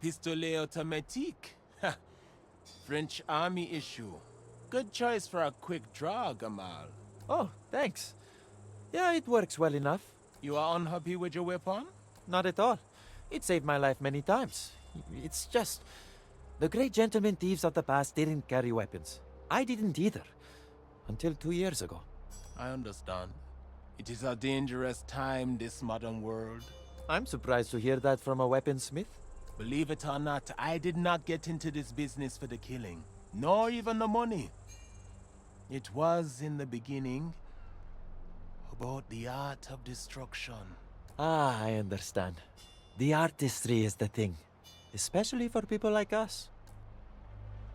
pistolet automatique. Ha. French army issue. Good choice for a quick draw, Gamal. Oh, thanks. Yeah, it works well enough. You are unhappy with your weapon? Not at all. It saved my life many times. It's just... the great gentlemen thieves of the past didn't carry weapons. I didn't either. Until 2 years ago. I understand. It is a dangerous time, this modern world. I'm surprised to hear that from a weaponsmith. Believe it or not, I did not get into this business for the killing, nor even the money. It was, in the beginning, about the art of destruction. Ah, I understand. The artistry is the thing. Especially for people like us.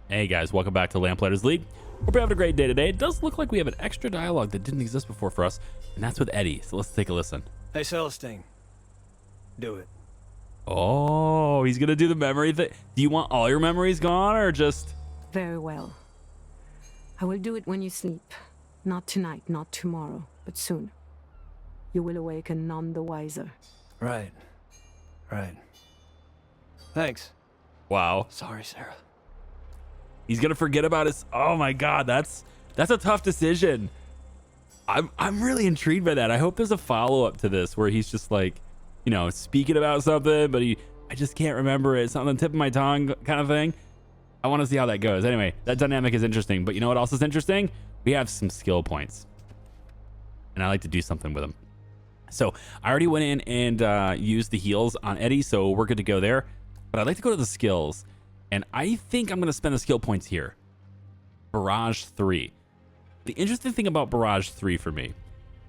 Hey guys, welcome back to Lamplighters League. Hope you're having a great day today. It does look like we have an extra dialogue that didn't exist before for us, and that's with Eddie. So let's take a listen. Hey, Celestine. Do it. Oh, he's gonna do the memory thing. Do you want all your memories gone or just... Very well. I will do it when you sleep. Not tonight, not tomorrow, but soon. You will awaken none the wiser. Right. Thanks. Wow. Sorry, Sarah. He's gonna forget about his... Oh my god, that's a tough decision. I'm really intrigued by that. I hope there's a follow-up to this where he's just like, you know, speaking about something, but I just can't remember it. It's on the tip of my tongue kind of thing. I want to see how that goes. Anyway, that dynamic is interesting. But you know what else is interesting? We have some skill points. And I like to do something with them. So I already went in and used the heals on Eddie, so we're good to go there. But I'd like to go to the skills. And I think I'm going to spend the skill points here. Barrage 3. The interesting thing about Barrage 3 for me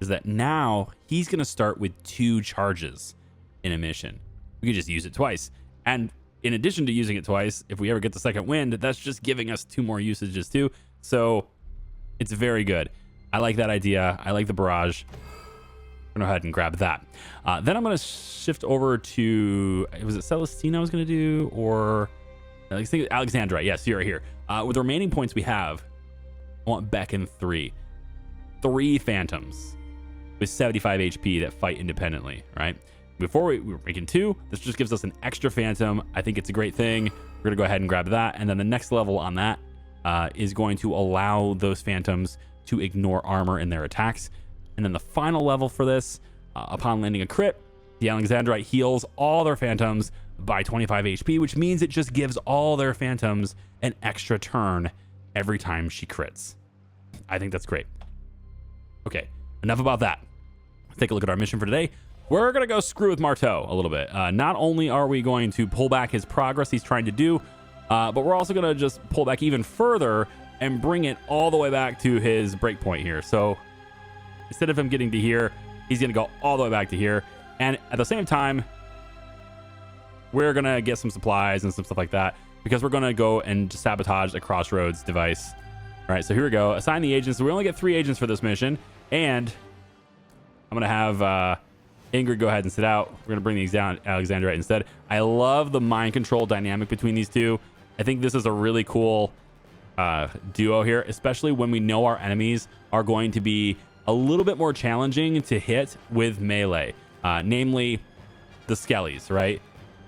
is that now he's going to start with 2 charges in a mission. We could just use it twice. And in addition to using it twice, if we ever get the second wind, that's just giving us 2 more usages too. So it's very good. I like that idea. I like the barrage. I'm going to go ahead and grab that. Then I'm going to shift over to, was it Celestine I was going to do? Or I think Alexandrite. Yes, you're right here. With the remaining points we have, I want Beck in 3. 3 phantoms with 75 HP that fight independently, right? Before we were making 2, this just gives us an extra phantom. I think it's a great thing. We're gonna go ahead and grab that. And then the next level on that is going to allow those phantoms to ignore armor in their attacks. And then the final level for this, upon landing a crit, the Alexandrite heals all their phantoms by 25 HP, which means it just gives all their phantoms an extra turn every time she crits. I think that's great. Okay, enough about that. Let's take a look at our mission for today. We're going to go screw with Marteau a little bit. Not only are we going to pull back his progress he's trying to do, but we're also going to just pull back even further and bring it all the way back to his breakpoint here. So instead of him getting to here, he's going to go all the way back to here. And at the same time, we're going to get some supplies and some stuff like that because we're going to go and sabotage the CROSSROADS device. All right, so here we go. Assign the agents. So we only get 3 agents for this mission. And I'm going to have... Ingrid, go ahead and sit out. We're going to bring these down Alexandrite instead. I love the mind control dynamic between these two. I think this is a really cool duo here, especially when we know our enemies are going to be a little bit more challenging to hit with melee, namely the Skellies, right?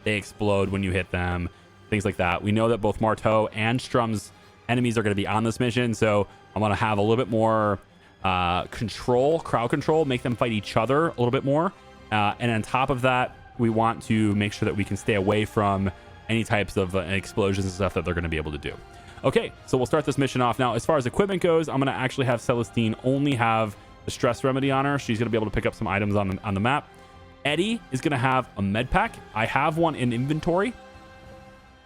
They explode when you hit them, things like that. We know that both Marteau and Strum's enemies are going to be on this mission, so I want to have a little bit more crowd control, make them fight each other a little bit more. And on top of that, we want to make sure that we can stay away from any types of explosions and stuff that they're going to be able to do. Okay, so we'll start this mission off. Now, as far as equipment goes, I'm going to actually have Celestine only have the stress remedy on her. She's going to be able to pick up some items on the map. Eddie is going to have a med pack. I have one in inventory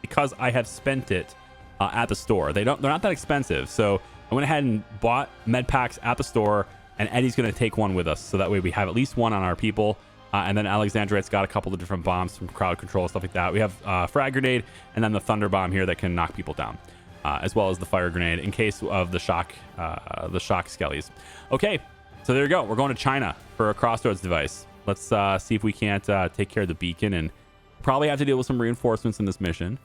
because I have spent it at the store. They're not that expensive, so I went ahead and bought med packs at the store, and Eddie's going to take one with us, so that way we have at least one on our people. And then Alexandrite's got a couple of different bombs from crowd control, stuff like that. We have frag grenade, and then the thunder bomb here that can knock people down, as well as the fire grenade in case of the shock skellies. Okay, so there you go. We're going to China for a CROSSROADS device. Let's see if we can't take care of the beacon, and probably have to deal with some reinforcements in this mission,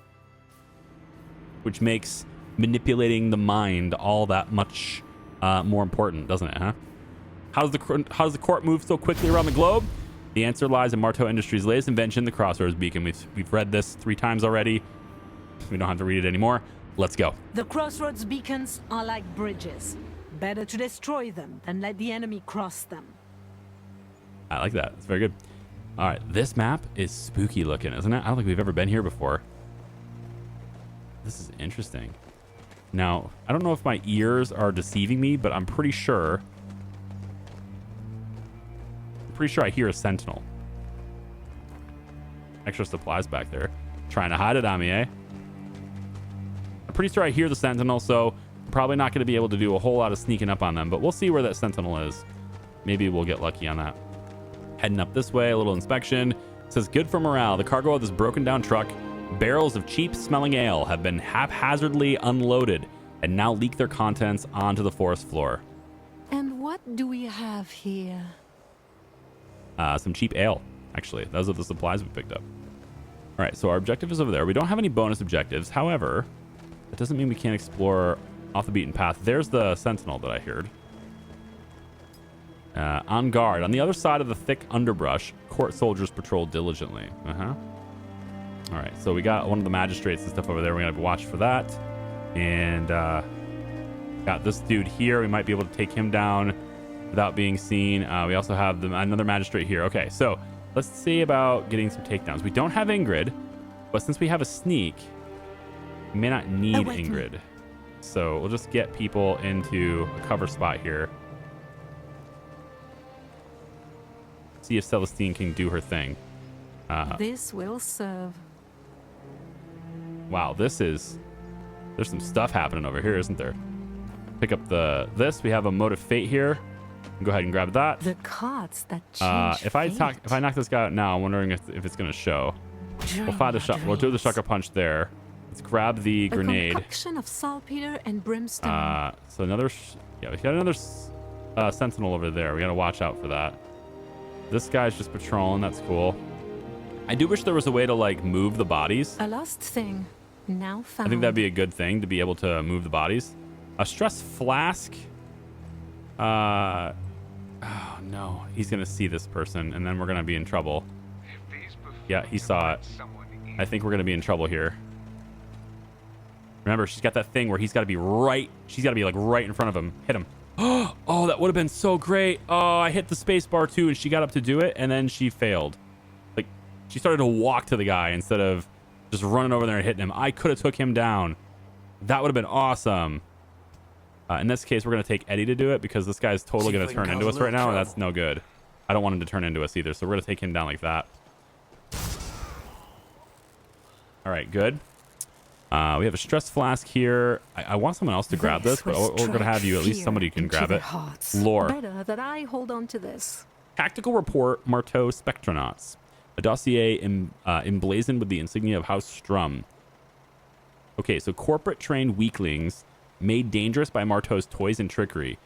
which makes manipulating the mind all that much more important, doesn't it, huh? How does the court move so quickly around the globe? The answer lies in Marteau Industries' latest invention, the Crossroads Beacon. We've read this 3 times already. We don't have to read it anymore. Let's go. The crossroads beacons are like bridges. Better to destroy them than let the enemy cross them. I like that. It's very good. All right. This map is spooky looking, isn't it? I don't think we've ever been here before. This is interesting. Now, I don't know if my ears are deceiving me, but I'm pretty sure I hear a sentinel. Extra supplies back there. Trying to hide it on me, eh? I'm pretty sure I hear the sentinel, so I'm probably not going to be able to do a whole lot of sneaking up on them, but we'll see where that sentinel is. Maybe we'll get lucky on that. Heading up this way, a little inspection. It says, good for morale. The cargo of this broken down truck, barrels of cheap smelling ale, have been haphazardly unloaded and now leak their contents onto the forest floor. And what do we have here? Some cheap ale, actually. Those are the supplies we picked up. All right, so our objective is over there. We don't have any bonus objectives. However, that doesn't mean we can't explore off the beaten path. There's the sentinel that I heard. On guard. On the other side of the thick underbrush, court soldiers patrol diligently. All right, so we got one of the magistrates and stuff over there. We're going to watch for that. And got this dude here. We might be able to take him down without being seen. We also have another magistrate here. Okay, so let's see about getting some takedowns. We don't have Ingrid, but since we have a sneak, we may not need Ingrid. So we'll just get people into a cover spot here. See if Celestine can do her thing. This will serve. Wow, there's some stuff happening over here, isn't there? Pick up this. We have a motive fate here. Go ahead and grab that. The cards that change if I knock this guy out now, I'm wondering if it's gonna show. We'll do the sucker punch there. Let's grab the grenade. A concoction of saltpeter and brimstone. So another, we got another sentinel over there. We gotta watch out for that. This guy's just patrolling. That's cool. I do wish there was a way to like move the bodies. A lost thing, now found. I think that'd be a good thing to be able to move the bodies. A stress flask. Oh no, he's gonna see this person, and then we're gonna be in trouble. Yeah, he saw it. I think we're gonna be in trouble here. Remember, she's got that thing where he's got to be right. She's got to be like right in front of him. Hit him. Oh, that would have been so great. Oh, I hit the space bar too, and she got up to do it, and then she failed. Like, she started to walk to the guy instead of just running over there and hitting him. I could have took him down. That would have been awesome. In this case, we're going to take Eddie to do it because this guy's totally going to turn into us right now, and that's no good. I don't want him to turn into us either, so we're going to take him down like that. All right, good. We have a stress flask here. I want someone else to grab this, but we're going to have you. At least somebody can grab it. Lore. Better that I hold on to this. Tactical report, Marteau Spectronauts. A dossier emblazoned with the insignia of House Strum. Okay, so corporate-trained weaklings made dangerous by Marteau's toys and trickery.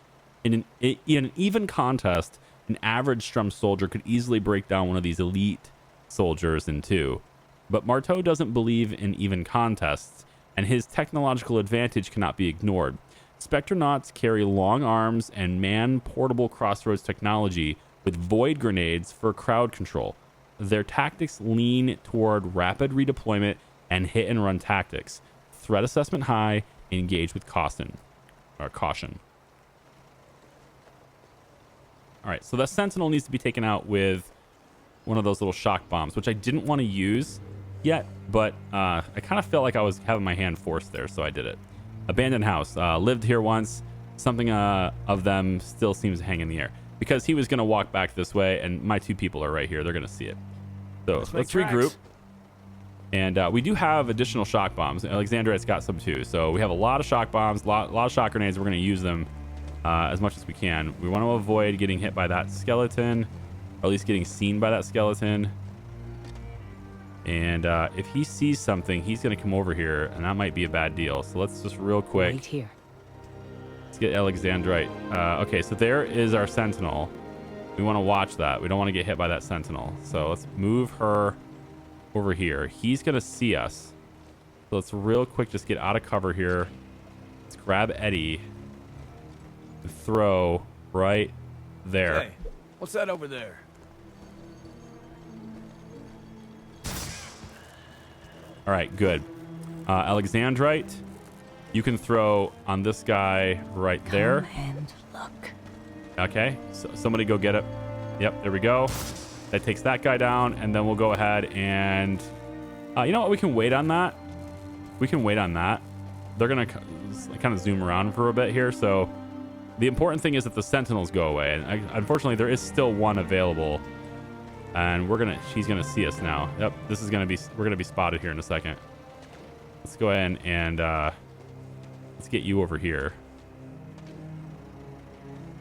In an even contest, an average Strum soldier could easily break down one of these elite soldiers in two. But Marteau doesn't believe in even contests, and his technological advantage cannot be ignored. Spectronauts carry long arms and man-portable Crossroads technology with void grenades for crowd control. Their tactics lean toward rapid redeployment and hit-and-run tactics. Threat assessment high, engage with caution. All right, so the Sentinel needs to be taken out with one of those little shock bombs, which I didn't want to use yet, but I kind of felt like I was having my hand forced there, so I did it. Abandoned house. Lived here once. Something of them still seems to hang in the air. Because he was going to walk back this way, and my two people are right here. They're going to see it. So let's regroup. And we do have additional shock bombs. Alexandria's got some too. So we have a lot of shock bombs, a lot of shock grenades. We're going to use them as much as we can. We want to avoid getting hit by that skeleton, or at least getting seen by that skeleton. And if he sees something, he's going to come over here, and that might be a bad deal. So let's just real quick. Right here. Let's get Alexandrite. Okay, so there is our Sentinel. We want to watch that. We don't want to get hit by that Sentinel. So let's move her over here. He's going to see us. So let's real quick just get out of cover here. Let's grab Eddie and throw right there. Hey, what's that over there? All right, good. Alexandrite, you can throw on this guy right there. Come and look. Okay, so somebody go get it. Yep, there we go. That takes that guy down, and then we'll go ahead and... you know what? We can wait on that. We can wait on that. They're going to kind of zoom around for a bit here, so... The important thing is that the sentinels go away. And unfortunately, there is still one available. And she's gonna see us now. Yep, we're gonna be spotted here in a second. Let's go ahead and let's get you over here.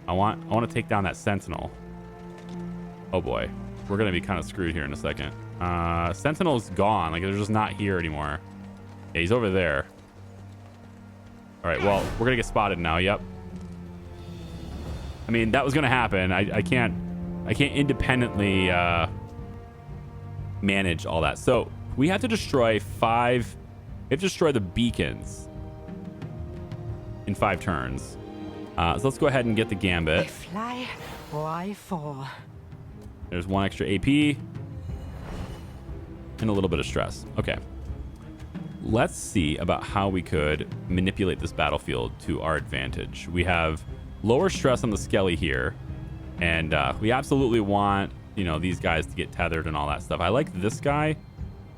I want to take down that sentinel. Oh boy, we're gonna be kind of screwed here in a second. Sentinel's gone. Like, they're just not here anymore. Yeah, he's over there. All right, well, we're gonna get spotted now. Yep. I mean, that was gonna happen. I can't independently manage all that. So we have to destroy 5. We have to destroy the beacons in 5 turns. So let's go ahead and get the gambit. I fly, why fall? There's 1 extra AP and a little bit of stress. Okay. Let's see about how we could manipulate this battlefield to our advantage. We have lower stress on the Skelly here, and we absolutely want, these guys to get tethered and all that stuff. I like this guy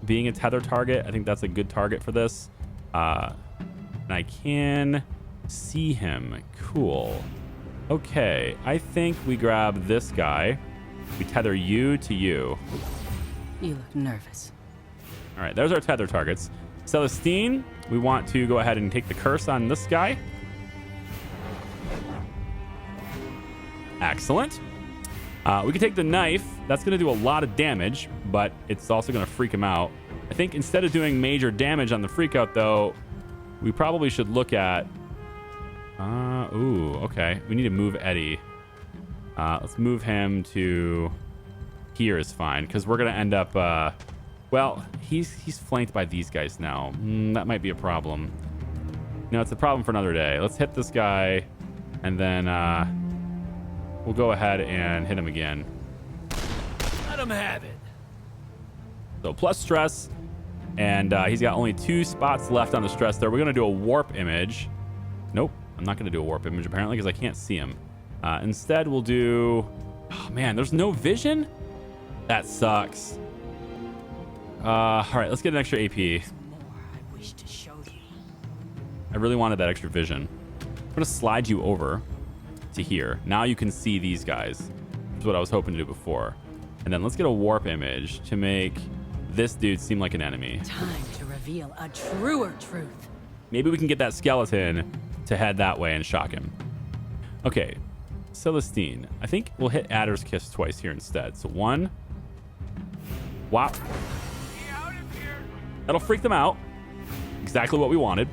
being a tether target. I think that's a good target for this. And I can see him. Cool. Okay, I think we grab this guy. We tether you to you. You look nervous. All right, there's our tether targets. Celestine, we want to go ahead and take the curse on this guy. Excellent. We can take the knife. That's going to do a lot of damage, but it's also going to freak him out. I think instead of doing major damage on the freak out, though, we probably should look at... ooh, okay. We need to move Eddie. Let's move him to... Here is fine, because we're going to end up... well, he's flanked by these guys now. That might be a problem. No, it's a problem for another day. Let's hit this guy, and then... we'll go ahead and hit him again. Let him have it. So plus stress, and he's got only 2 spots left on the stress there. We're going to do a warp image. Nope, I'm not going to do a warp image apparently because I can't see him. Instead, we'll do... Oh, man, there's no vision? That sucks. All right, let's get an extra AP. More I wish to show you. I really wanted that extra vision. I'm going to slide you over to here. Now you can see these guys. That's what I was hoping to do before. And then let's get a warp image to make this dude seem like an enemy. Time to reveal a truer truth. Maybe we can get that skeleton to head that way and shock him. Okay, Celestine. I think we'll hit Adder's Kiss twice here instead. So 1. Wow. That'll freak them out. Exactly what we wanted.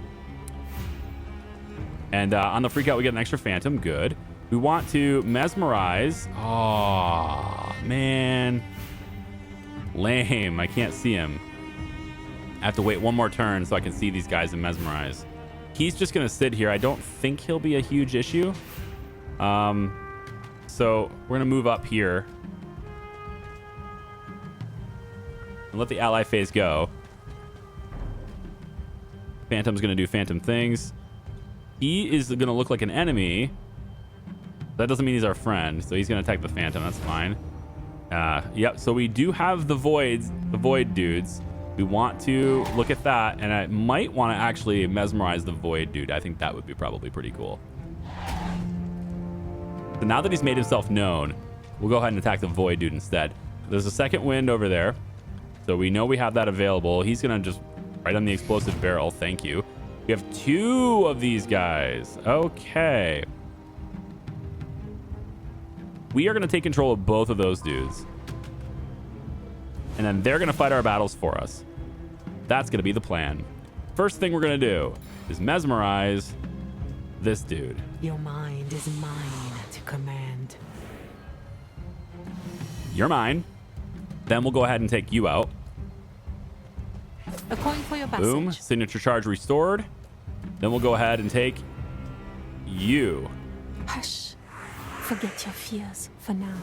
And on the freak out, we get an extra phantom. Good. We want to mesmerize. Oh, man. Lame. I can't see him. I have to wait 1 more turn so I can see these guys and mesmerize. He's just going to sit here. I don't think he'll be a huge issue. So we're going to move up here and let the ally phase go. Phantom's going to do phantom things. He is going to look like an enemy. That doesn't mean he's our friend, so he's going to attack the phantom. That's fine. Yep, so we do have the void dudes. We want to look at that, and I might want to actually mesmerize the void dude. I think that would be probably pretty cool. So now that he's made himself known, we'll go ahead and attack the void dude instead. There's a second wind over there, so we know we have that available. He's going to just right on the explosive barrel. Thank you. We have 2 of these guys. Okay. We are going to take control of both of those dudes. And then they're going to fight our battles for us. That's going to be the plan. First thing we're going to do is mesmerize this dude. Your mind is mine to command. You're mine. Then we'll go ahead and take you out. A coin for your passage. Boom. Signature charge restored. Then we'll go ahead and take you. Hush. Forget your fears for now.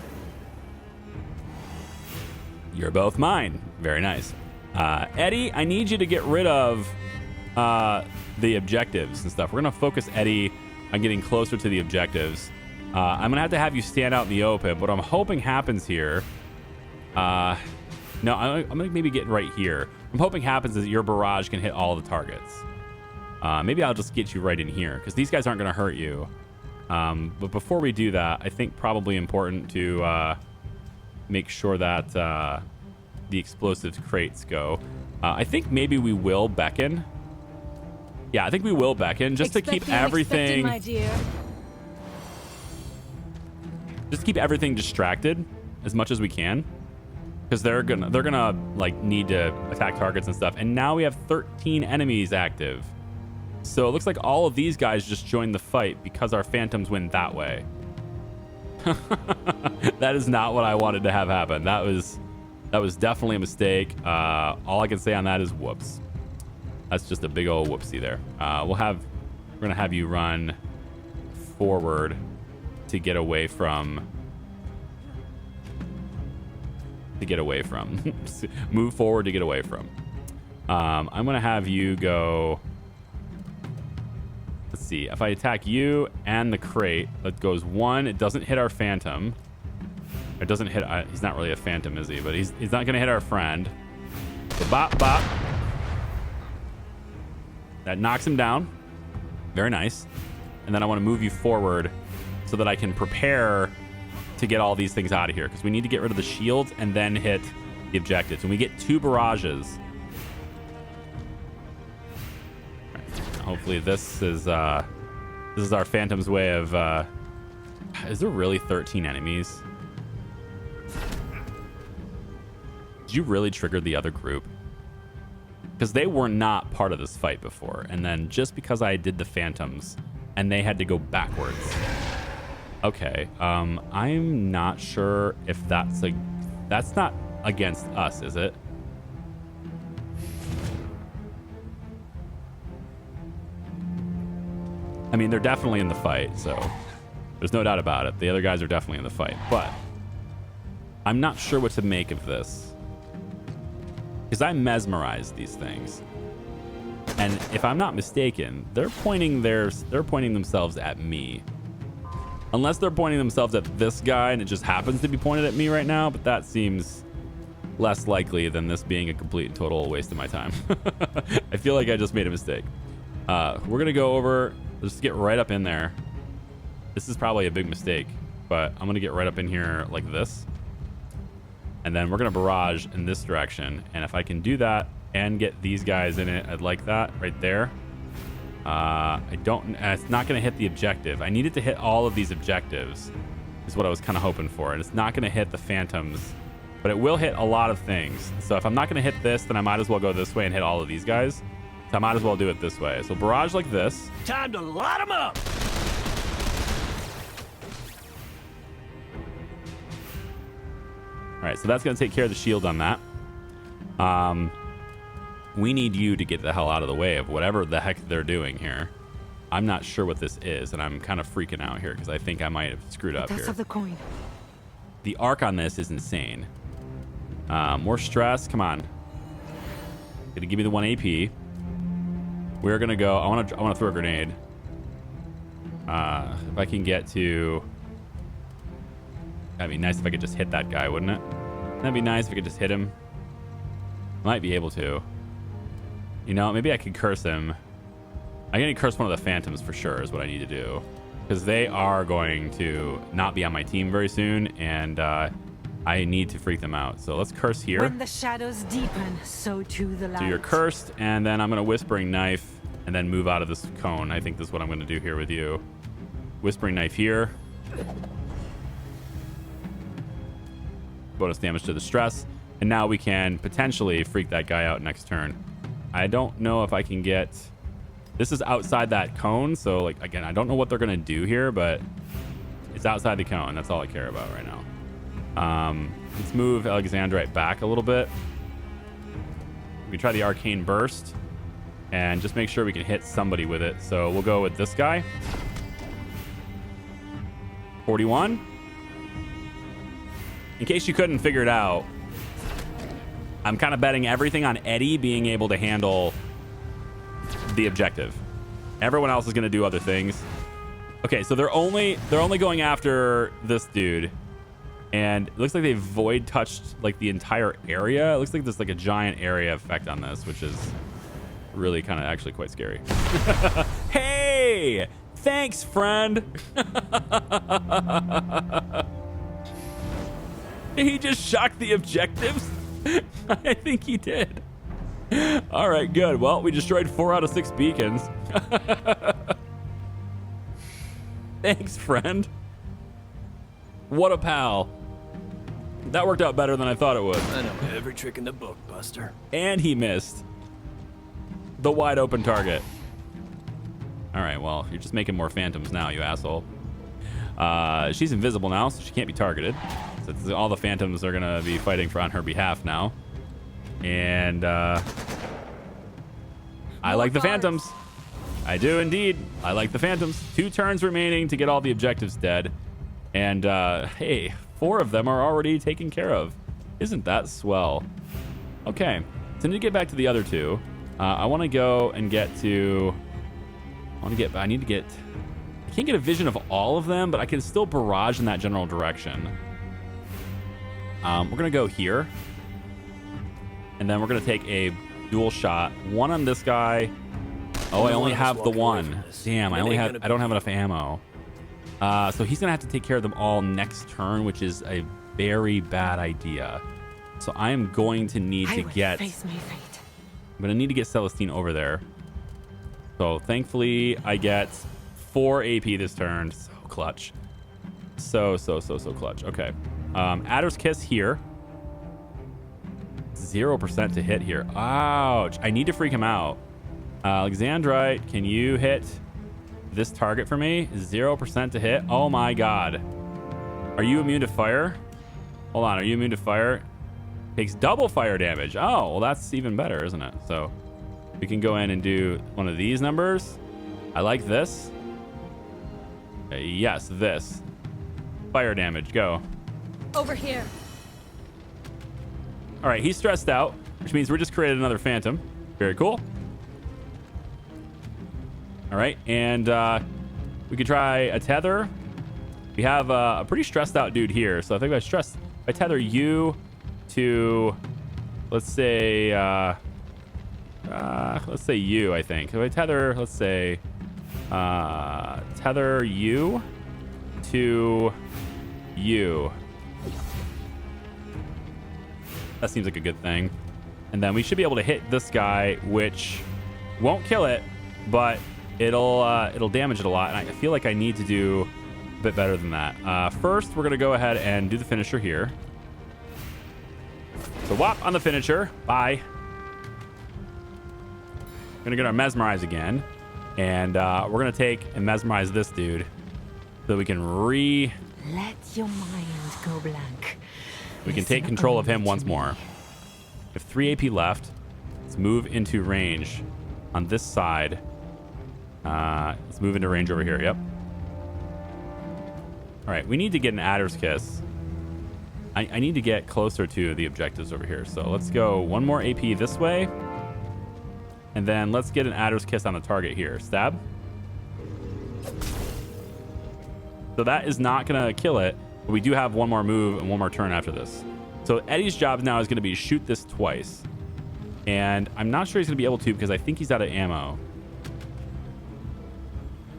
You're both mine. Very nice. Eddie, I need you to get rid of the objectives and stuff. We're going to focus Eddie on getting closer to the objectives. I'm going to have you stand out in the open. What I'm hoping happens here... no, I'm going to maybe get right here. I'm hoping happens is that your barrage can hit all the targets. Maybe I'll just get you right in here, because these guys aren't going to hurt you. But before we do that, I think probably important to make sure that the explosives crates go. I think maybe we will beckon. Yeah, I think we will beckon just to keep everything... My dear. Just keep everything distracted as much as we can, because they're gonna like need to attack targets and stuff. And now we have 13 enemies active, so it looks like all of these guys just joined the fight because our phantoms went that way. That is not what I wanted to have happen. That was definitely a mistake. All I can say on that is whoops. That's just a big old whoopsie there. We're gonna have you run forward to get away from. Move forward to get away from. I'm gonna have you go. Let's see. If I attack you and the crate, that goes 1. It doesn't hit our phantom. It doesn't hit. He's not really a phantom, is he? But he's not gonna hit our friend. So bop bop. That knocks him down. Very nice. And then I want to move you forward so that I can prepare to get all these things out of here, because we need to get rid of the shields and then hit the objectives. And we get 2 barrages. Right. Hopefully this is our phantom's way of... is there really 13 enemies? Did you really trigger the other group? Because they were not part of this fight before. And then just because I did the phantoms and they had to go backwards. Okay, I'm not sure if that's not against us, is it? I mean, they're definitely in the fight, so there's no doubt about it. The other guys are definitely in the fight, but I'm not sure what to make of this, because I mesmerized these things, and if I'm not mistaken, they're pointing themselves at me. Unless they're pointing themselves at this guy and it just happens to be pointed at me right now, but that seems less likely than this being a complete and total waste of my time. I feel like I just made a mistake. We're going to go over, let's get right up in there. This is probably a big mistake, but I'm going to get right up in here like this. And then we're going to barrage in this direction. And if I can do that and get these guys in it, I'd like that right there. It's not going to hit the objective. I needed to hit all of these objectives is what I was kind of hoping for. And it's not going to hit the phantoms, but it will hit a lot of things. So if I'm not going to hit this, then I might as well go this way and hit all of these guys. So I might as well do it this way. So barrage like this. Time to light them up. All right, so that's going to take care of the shield on that. We need you to get the hell out of the way of whatever the heck they're doing here. I'm not sure what this is, and I'm kind of freaking out here because I think I might have screwed up here. Of the coin. The arc on this is insane. More stress. Come on. Gonna give me the 1 AP. We're gonna go. I want to throw a grenade. If I can get to. That'd be nice if I could just hit that guy, wouldn't it? That'd be nice if I could just hit him. Might be able to. You know, maybe I could curse him. I'm going to curse one of the phantoms for sure is what I need to do. Because they are going to not be on my team very soon. And I need to freak them out. So let's curse here. When the shadows deepen, so too the light. So you're cursed. And then I'm going to Whispering Knife. And then move out of this cone. I think this is what I'm going to do here with you. Whispering Knife here. Bonus damage to the stress. And now we can potentially freak that guy out next turn. I don't know if I can get... This is outside that cone, so like again, I don't know what they're gonna do here, but it's outside the cone. That's all I care about right now. Let's move Alexandrite back a little bit. We can try the Arcane Burst and just make sure we can hit somebody with it. So we'll go with this guy. 41. In case you couldn't figure it out, I'm kind of betting everything on Eddie being able to handle the objective. Everyone else is going to do other things. Okay, so they're only going after this dude. And it looks like they void touched like the entire area. It looks like there's like a giant area effect on this, which is really kind of actually quite scary. Hey, thanks, friend. He just shocked the objectives. I think he did. All right, good. Well, we destroyed 4 out of 6 beacons. Thanks, friend. What a pal. That worked out better than I thought it would. I know every trick in the book, Buster. And he missed the wide open target. All right, well, you're just making more phantoms now, you asshole. She's invisible now, so she can't be targeted. So all the phantoms are going to be fighting on her behalf now. And I like the phantoms. I do indeed. I like the phantoms. 2 turns remaining to get all the objectives dead. And hey, 4 of them are already taken care of. Isn't that swell? Okay, so I need to get back to the other 2. I want to go and get to... I can't get a vision of all of them, but I can still barrage in that general direction. We're going to go here. And then we're going to take a dual shot. 1 on this guy. Oh, I only have the 1. Damn, I don't have enough ammo. So he's going to have to take care of them all next turn, which is a very bad idea. So I am going to need to get... face my fate. I'm going to need to get Celestine over there. So thankfully, I get 4 AP this turn. So clutch. So clutch. Okay. Adder's Kiss here. 0% to hit here. Ouch. I need to freak him out. Alexandrite, can you hit this target for me? 0% to hit. Oh my god. Are you immune to fire? Hold on. Are you immune to fire? Takes double fire damage. Oh, well, that's even better, isn't it? So we can go in and do one of these numbers. I like this. Yes, this. Fire damage. Go. Over here. All right, he's stressed out, which means we're just created another phantom. Very cool. All right, and we could try a tether. We have a pretty stressed out dude here, so I think if I tether you to, let's say you, I think. If I tether, let's say, tether you to you. That seems like a good thing. And then we should be able to hit this guy, which won't kill it, but it'll damage it a lot. And I feel like I need to do a bit better than that. First, we're going to go ahead and do the finisher here. So whop on the finisher. Bye. We're going to get our mesmerize again. And we're going to take and mesmerize this dude so we can Let your mind go blank. We can take control of him once more. We have 3 AP left. Let's move into range on this side. Let's move into range over here. Yep. All right, we need to get an Adder's Kiss. I need to get closer to the objectives over here. So let's go 1 more AP this way. And then let's get an Adder's Kiss on the target here. Stab. So that is not going to kill it. But we do have 1 more move and 1 more turn after this. So Eddie's job now is going to be shoot this twice. And I'm not sure he's going to be able to because I think he's out of ammo.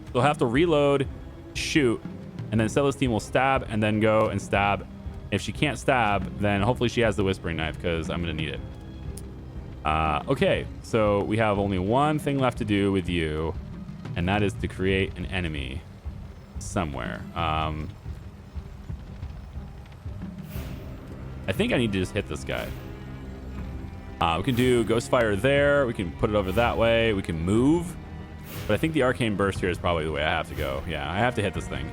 So he'll have to reload, shoot, and then Celestine will stab and then go and stab. If she can't stab, then hopefully she has the Whispering Knife because I'm going to need it. Okay, so we have only 1 thing left to do with you, and that is to create an enemy somewhere. I think I need to just hit this guy. We can do Ghost Fire there. We can put it over that way. We can move. But I think the Arcane Burst here is probably the way I have to go. Yeah, I have to hit this thing.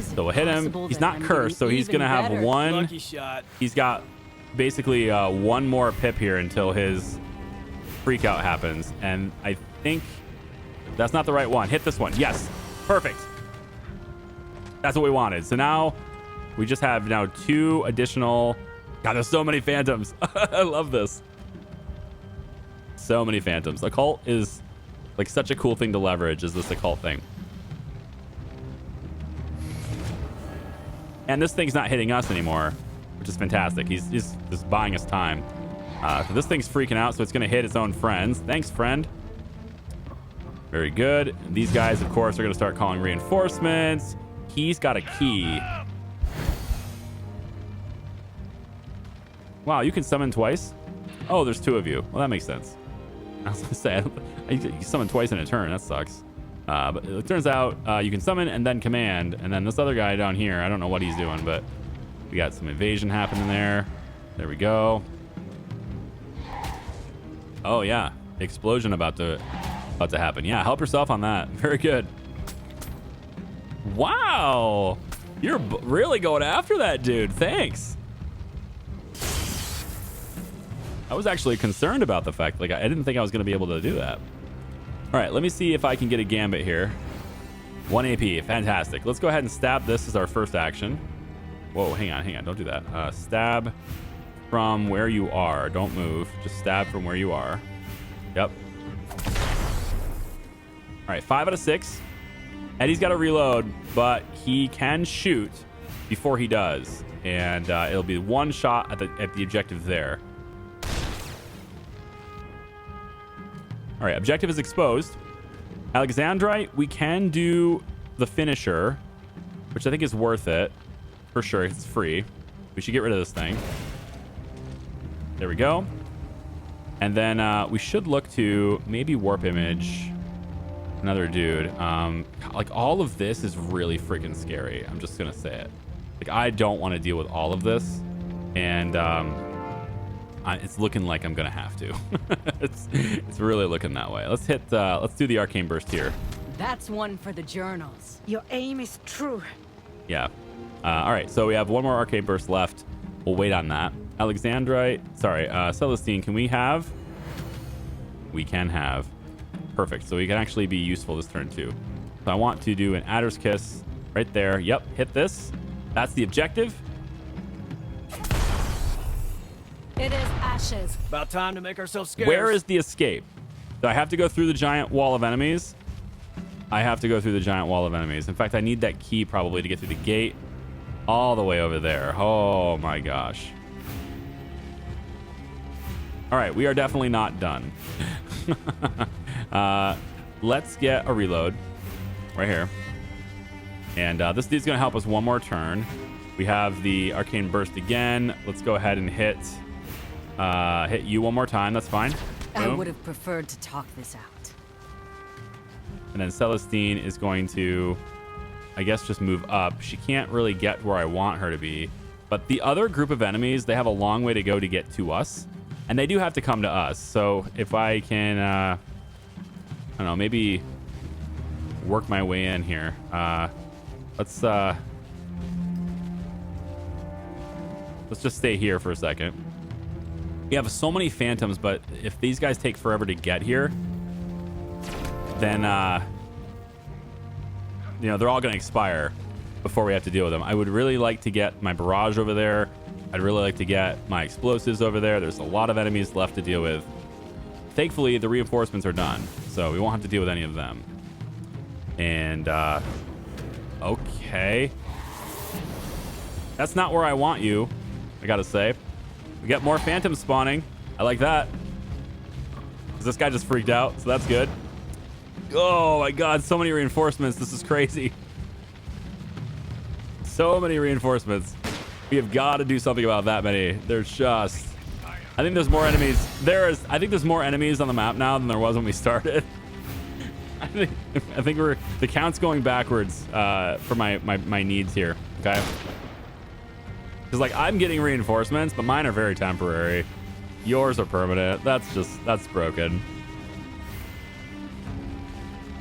So we'll hit him. He's not cursed, so he's going to have 1. Lucky shot. He's got basically 1 more pip here until his freak out happens. And I think that's not the right one. Hit this one. Yes. Perfect. That's what we wanted. So now we just have 2 additional God, there's so many phantoms. I love this. So many phantoms. Occult is like such a cool thing to leverage, is this occult thing. And this thing's not hitting us anymore, which is fantastic. He's just buying us time. So this thing's freaking out, so it's going to hit its own friends. Thanks, friend. Very good. These guys, of course, are going to start calling reinforcements. He's got a key. Wow, you can summon twice? Oh, there's 2 of you. Well, that makes sense. I was going to say, you summon twice in a turn. That sucks. But it turns out you can summon and then command. And then this other guy down here, I don't know what he's doing, but we got some evasion happening there. There we go. Oh, yeah. Explosion about to happen. Yeah, help yourself on that. Very good. Wow. You're really going after that dude. Thanks. I was actually concerned about the fact, like, I didn't think I was going to be able to do that. All right, let me see if I can get a gambit here. 1 AP. Fantastic. Let's go ahead and stab this as our first action. Whoa, hang on. Don't do that. Stab from where you are. Don't move. Just stab from where you are. Yep. All right, 5 out of 6. Eddie's got to reload, but he can shoot before he does. And it'll be 1 shot at the objective there. All right, objective is exposed. Alexandrite, we can do the finisher, which I think is worth it. For sure, it's free. We should get rid of this thing. There we go. And then we should look to maybe warp image another dude. Like, all of this is really freaking scary. I'm just going to say it. Like, I don't want to deal with all of this. And it's looking like I'm going to have to. It's really looking that way. Let's do the arcane burst here. That's one for the journals. Your aim is true. Yeah. All right, so we have 1 more arcane burst left. We'll wait on that. Alexandrite, sorry, Celestine, can we have? We can have. Perfect, so we can actually be useful this turn too. So I want to do an Adder's Kiss right there. Yep, hit this. That's the objective. It is ashes. About time to make ourselves scarce. Where is the escape? Do I have to go through the giant wall of enemies? I have to go through the giant wall of enemies. In fact, I need that key probably to get through the gate all the way over there. Oh my gosh. All right, we are definitely not done. Let's get a reload right here. And this dude's going to help us 1 more turn. We have the arcane burst again. Let's go ahead and hit you 1 more time. That's fine. I Boom. would have preferred to talk this out. And then Celestine is going to, I guess, just move up. She can't really get where I want her to be. But the other group of enemies, they have a long way to go to get to us. And they do have to come to us. So if I can, I don't know, maybe work my way in here. Let's just stay here for a second. We have so many phantoms, but if these guys take forever to get here, then you know, they're all going to expire before we have to deal with them. I would really like to get my barrage over there. I'd really like to get my explosives over there. There's a lot of enemies left to deal with. Thankfully, the reinforcements are done, so we won't have to deal with any of them. And okay, that's not where I want you, I gotta say. We got more phantoms spawning. I like that. This guy just freaked out, so that's good. Oh my god, so many reinforcements. This is crazy. So many reinforcements. We have got to do something about that many. There's just, I think there's more enemies. I think there's more enemies on the map now than there was when we started. I think the count's going backwards for my needs here. Okay. Because like, I'm getting reinforcements, but mine are very temporary. Yours are permanent. That's broken.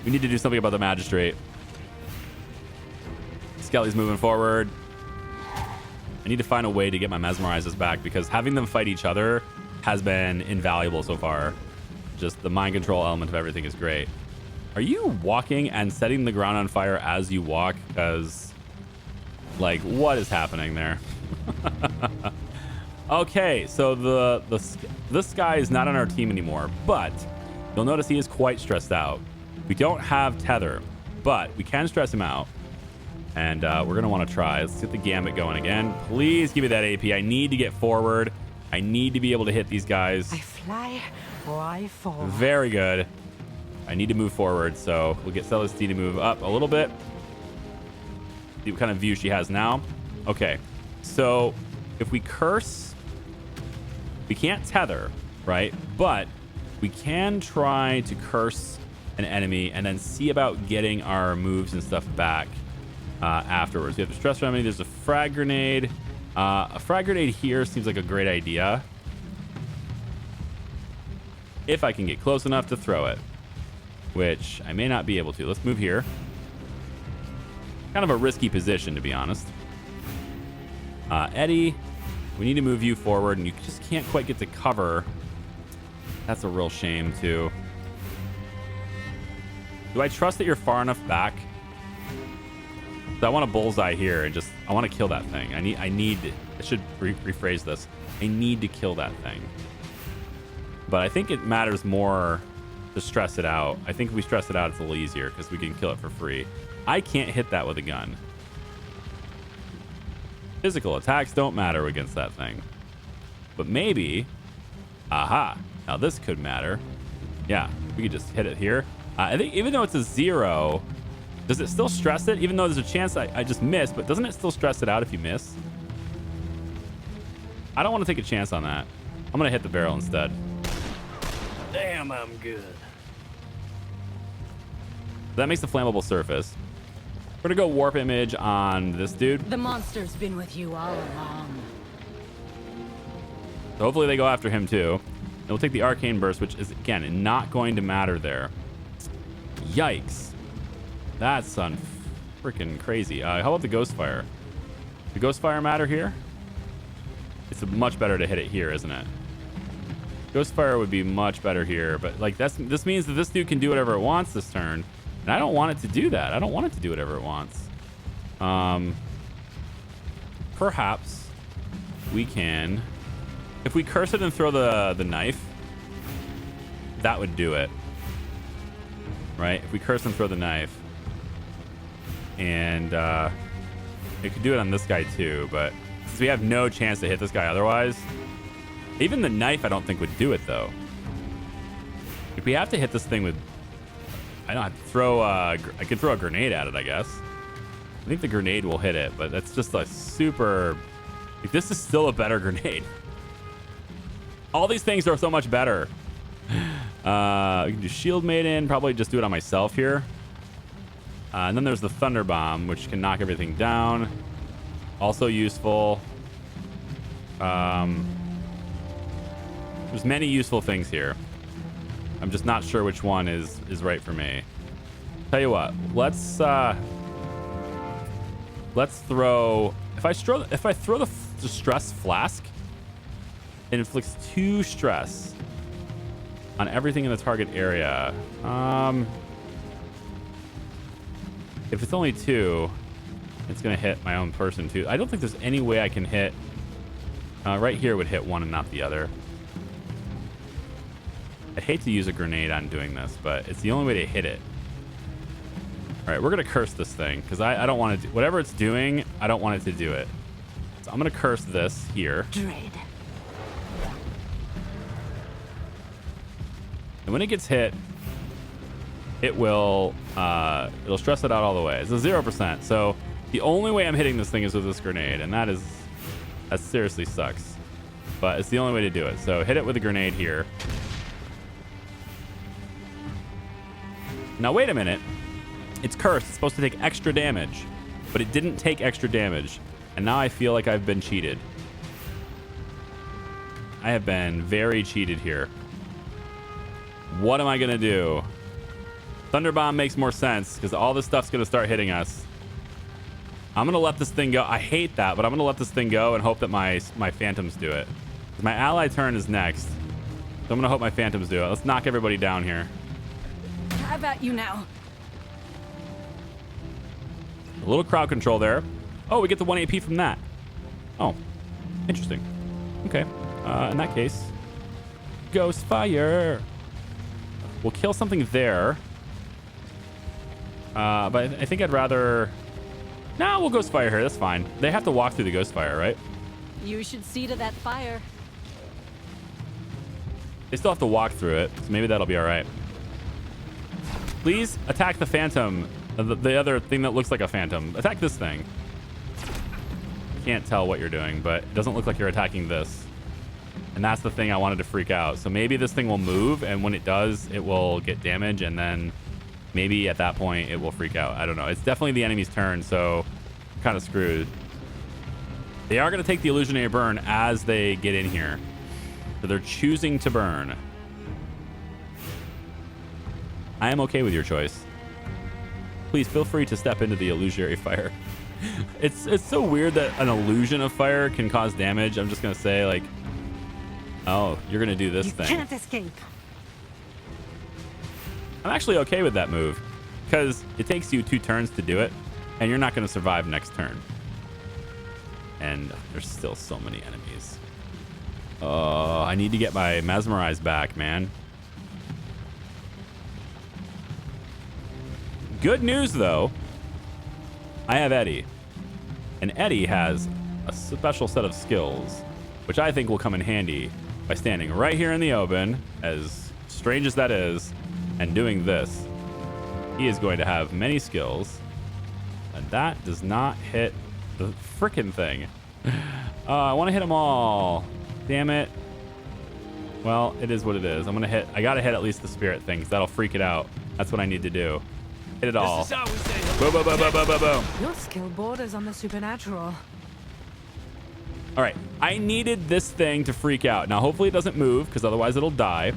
We need to do something about the magistrate. Skelly's moving forward. I need to find a way to get my mesmerizers back, because having them fight each other has been invaluable so far. Just the mind control element of everything is great. Are you walking and setting the ground on fire as you walk? Because, like, what is happening there? Okay, so this guy is not on our team anymore, but you'll notice he is quite stressed out. We don't have tether, but we can stress him out. And we're going to want to try. Let's get the gambit going again. Please give me that AP. I need to get forward. I need to be able to hit these guys. I fly or I fall. Very good. I need to move forward, so we'll get Celestine to move up a little bit. See what kind of view she has now. Okay, so if we curse, we can't tether, right? But we can try to curse an enemy and then see about getting our moves and stuff back afterwards. We have the stress remedy. There's a frag grenade. A frag grenade here seems like a great idea. If I can get close enough to throw it, which I may not be able to. Let's move here. Kind of a risky position, to be honest. Eddie, we need to move you forward, and you just can't quite get to cover. That's a real shame, too. Do I trust that you're far enough back? So I want a bullseye here, and I want to kill that thing. I should rephrase this. I need to kill that thing. But I think it matters more to stress it out. I think if we stress it out, it's a little easier because we can kill it for free. I can't hit that with a gun. Physical attacks don't matter against that thing. But maybe... Aha. Now this could matter. Yeah, we could just hit it here. I think even though it's a 0, does it still stress it? Even though there's a chance I just miss, but doesn't it still stress it out if you miss? I don't want to take a chance on that. I'm going to hit the barrel instead. Damn, I'm good. That makes a flammable surface. We're going to go warp image on this dude. The monster's been with you all along. So hopefully they go after him too. And we'll take the arcane burst, which is, again, not going to matter there. Yikes. That's freaking crazy. How about the ghost fire? The ghost fire matter here? It's much better to hit it here, isn't it? Ghost fire would be much better here, but like this means that this dude can do whatever it wants this turn, and I don't want it to do that. I don't want it to do whatever it wants. Perhaps we can, if we curse it and throw the knife, that would do it, right? If we curse and throw the knife, and it could do it on this guy too, but since we have no chance to hit this guy otherwise. Even the knife, I don't think would do it, though. If we have to hit this thing with... I don't have to throw... I could throw a grenade at it, I guess. I think the grenade will hit it, but that's just a super... Like, this is still a better grenade. All these things are so much better. We can do Shield Maiden. Probably just do it on myself here. And then there's the Thunder Bomb, which can knock everything down. Also useful. There's many useful things here. I'm just not sure which one is right for me. Tell you what, let's throw. If I throw the stress flask, it inflicts 2 stress on everything in the target area. If it's only 2, it's gonna hit my own person too. I don't think there's any way I can hit. Right here would hit one and not the other. I'd hate to use a grenade on doing this, but it's the only way to hit it. All right, we're going to curse this thing because I don't want to do... Whatever it's doing, I don't want it to do it. So I'm going to curse this here. Dread. And when it gets hit, it will... it'll stress it out all the way. It's a 0%. So the only way I'm hitting this thing is with this grenade, and that seriously sucks. But it's the only way to do it. So hit it with a grenade here. Now, wait a minute. It's cursed. It's supposed to take extra damage. But it didn't take extra damage. And now I feel like I've been cheated. I have been very cheated here. What am I going to do? Thunder Bomb makes more sense because all this stuff's going to start hitting us. I'm going to let this thing go. I hate that, but I'm going to let this thing go and hope that my phantoms do it. My ally turn is next. So I'm going to hope my phantoms do it. Let's knock everybody down here. How about you now? A little crowd control there. Oh, we get the 1 AP from that. Oh, interesting. Okay. In that case, Ghost Fire. We'll kill something there. But I think I'd rather... No, we'll Ghost Fire here. That's fine. They have to walk through the Ghost Fire, right? You should see to that fire. They still have to walk through it, so maybe that'll be all right. Please attack the Phantom. The other thing that looks like a Phantom. Attack this thing. Can't tell what you're doing, but it doesn't look like you're attacking this. And that's the thing I wanted to freak out. So maybe this thing will move, and when it does, it will get damage, and then maybe at that point it will freak out. I don't know. It's definitely the enemy's turn, so I'm kind of screwed. They are going to take the illusionary burn as they get in here. So they're choosing to burn. I am okay with your choice. Please feel free to step into the illusionary fire. It's so weird that an illusion of fire can cause damage. I'm just going to say, like, oh, you're going to do this thing. You can't escape. I'm actually okay with that move because it takes you 2 turns to do it, and you're not going to survive next turn. And there's still so many enemies. Oh, I need to get my mesmerized back, man. Good news, though. I have Eddie. And Eddie has a special set of skills, which I think will come in handy by standing right here in the open, as strange as that is, and doing this. He is going to have many skills, and that does not hit the frickin' thing. I want to hit them all. Damn it. Well, it is what it is. I gotta hit at least the spirit things. That'll freak it out. That's what I need to do. Hit it all. Boom, boom, boom, boom, boom, boom, boom. Your skill borders on the supernatural. All right. I needed this thing to freak out. Now, hopefully it doesn't move, because otherwise it'll die.